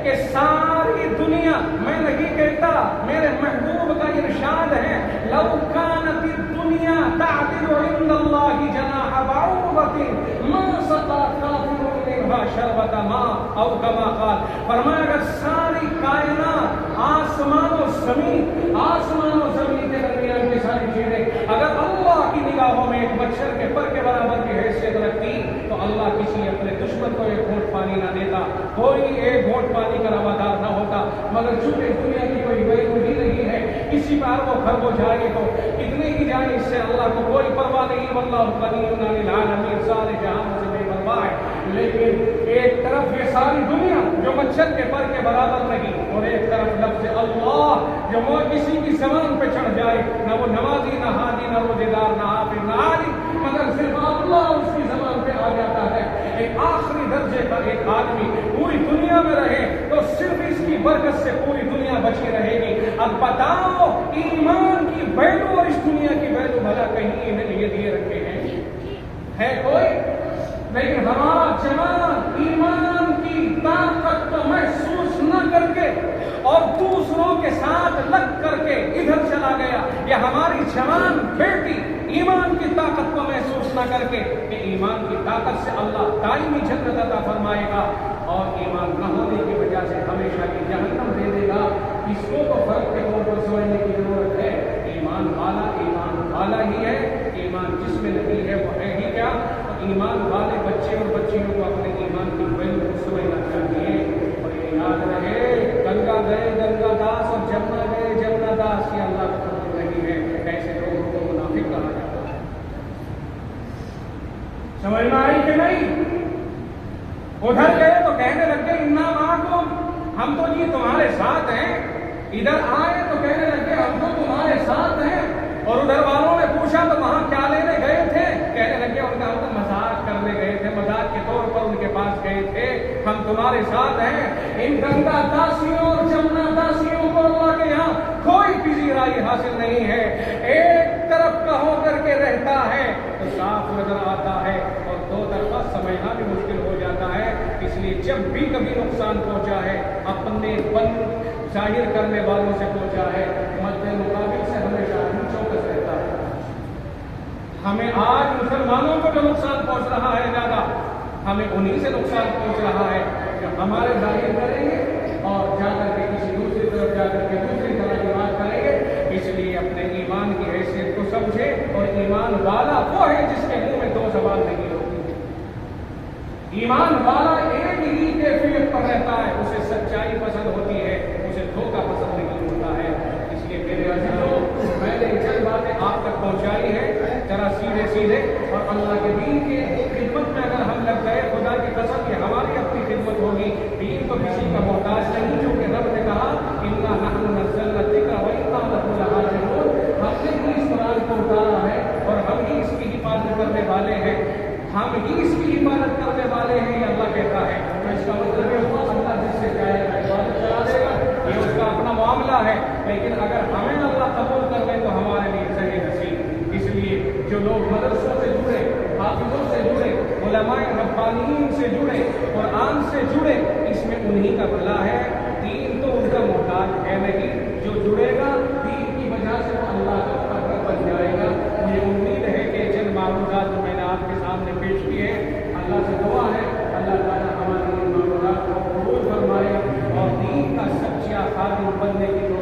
کہ ساری دنیا، میں نہیں کہتا، میرے محبوب کا ارشاد ہے لو کانت الدنیا تعدل عند اللہ جناح بعوضۃ ما سقى کافر منها شربۃ ماء او کما قال، فرمایا اگر ساری کائنات آسمان و زمین کے درمیان کی ساری چیزیں اگر اللہ کی نگاہوں میں ایک مچھر کے پر کے برابر کی حیثیت رکھتی تو اللہ کسی اپنے دشمن کو ایک گھونٹ پانی نہ دیتا، کوئی ایک گھونٹ پانی کا روادار نہ ہوتا، مگر چونکہ دنیا کی کوئی ویلو ہی نہیں ہے، کسی پر وہ خربو جائے تو کتنے ہی جائیں، اس سے اللہ کو کوئی پرواہ نہیں، واللہ غنی عن العالمین، سارے جہان سے بے پرواہ ہے۔ لیکن ایک طرف یہ ساری دنیا جو مچھر کے پر کے برابر نہیں، اور ایک طرف لفظ اللہ جو وہ کسی کی زبان پہ چڑھ جائے، نہ وہ نمازی نہ حاجی نہ روزے دار نہ حافظ نہ عالم، مگر صرف اللہ اس کی زبان پہ آ جاتا ہے۔ ایک آخری درجے کا ایک آدمی پوری دنیا میں رہے تو صرف اس کی برکت سے پوری دنیا بچی رہے گی۔ اب بتاؤ ایمان کی ویلو اور اس دنیا کی ویلو بھلا کہیں انہیں یہ دیے رکھے ہیں ہے کوئی؟ لیکن ہمارا جوان ایمان کی طاقت کو محسوس نہ کر کے اور دوسروں کے ساتھ لگ کر کے ادھر چلا گیا، یا ہماری جوان بیٹی ایمان کی طاقت کو محسوس نہ کر کے کہ ایمان کی طاقت سے اللہ دائمی جنت عطا فرمائے گا اور ایمان نہ ہونے کی وجہ سے ہمیشہ کی جہنم دے دے گا، اس کو تو فرق کے طور پر سمجھنے کی ضرورت ہے۔ ایمان والا ہی ہے، ایمان جس میں نہیں ہے وہ ہے ہی کیا؟ ایمان والے بچے اور بچیوں کو اپنے ایمان کی ویلو کو سمجھنا چاہیے، اور یہ یاد رہے گنگا گئے گنگا داس اور جمنا گئے جمنا داس، یہ اللہ کو قبول نہیں ہے، ایسے لوگوں کو منافق کہا جاتا ہے۔ سمجھ میں آئی کہ نہیں؟ ادھر گئے تو کہنے لگ گئے انا معکم، ہم تو جی تمہارے ساتھ ہیں، ادھر آئے تو کہنے لگے ہم تو تمہارے ساتھ ہیں، اور ادھر والوں نے پوچھا تو وہاں کیا لینے گئے تھے، کہنے لگے ان کا ہم تو مذاق کرنے گئے تھے، مذاق کے طور پر ان کے پاس گئے تھے، ہم تمہارے ساتھ ہیں۔ ان گنگا داسیوں اور جمنا داسیوں کو اللہ کے یہاں کوئی پذیرائی حاصل نہیں ہے، ایک طرف کا ہو کر کے رہتا ہے تو صاف نظر آتا ہے، اور دو طرفہ سمجھنا بھی مشکل ہو جاتا ہے۔ اس لیے جب بھی کبھی نقصان پہنچا ہے اپنے پن ظاہر کرنے والوں سے پہنچا ہے، مد مقابل سے ہمیشہ چوکس رہتا ہے۔ ہمیں آج مسلمانوں کو جو نقصان پہنچ رہا ہے زیادہ، ہمیں انہی سے نقصان پہنچ رہا ہے کہ ہمارے ظاہر کریں گے اور جا کر کے کسی دوسری طرف جا کر کے دوسری طرح کی بات کریں گے۔ اس لیے اپنے ایمان کی حیثیت کو سمجھے، اور ایمان والا وہ ہے جس کے منہ میں دو زبان نہیں ہوتی۔ ایمان والا ایک ہی کیفیت پر رہتا ہے، اسے سچائی پسند ہوتی ہے، اسے دھوکہ پسند نہیں ہوتا ہے۔ اس لیے میرے عزیزوں، میں نے چند باتیں آپ تک پہنچائی ہے، ذرا سیدھے اور اللہ کے دین کی خدمت میں اگر ہم لگ گئے، خدا کی قسم یہ ہماری اپنی خدمت ہوگی۔ دین تو کسی کا محتاج نہیں، جو کہ رب نے کہا انا نحن نزلنا الذکر وانا لہ لحافظون، ہم نے ہی اس قرآن کو اتارا ہے اور ہم ہی اس کی حفاظت کرنے والے ہیں، ہم ہی اس کی حفاظت کرنے والے ہیں، یہ اللہ کہتا ہے۔ تو اس کا مطلب یہ ہوا اللہ جس سے چاہے عبادت کرا دے گا، یہ اس کا اپنا معاملہ ہے، لیکن اگر ہمیں اللہ قبول کر لے تو ہمارے لیے صحیح نصیب۔ اس لیے جو لوگ مدرسوں سے جڑے، حافظوں سے جڑے، علماء ربانیین سے جڑے، قرآن سے جڑے، اس میں انہی کا بھلا ہے۔ دین تو ان کا محتاج ہے نہیں، جو جڑے گا دین کی وجہ سے وہ اللہ کا فخر بن جائے گا۔ مجھے امید ہے کہ چند معلومات جو میں نے آپ کے سامنے پیش کی ہے، اللہ سے دعا ہے اللہ تعالیٰ ہماری ان معلومات کو قبول فرمائے اور دین کا سچا خادم بننے کی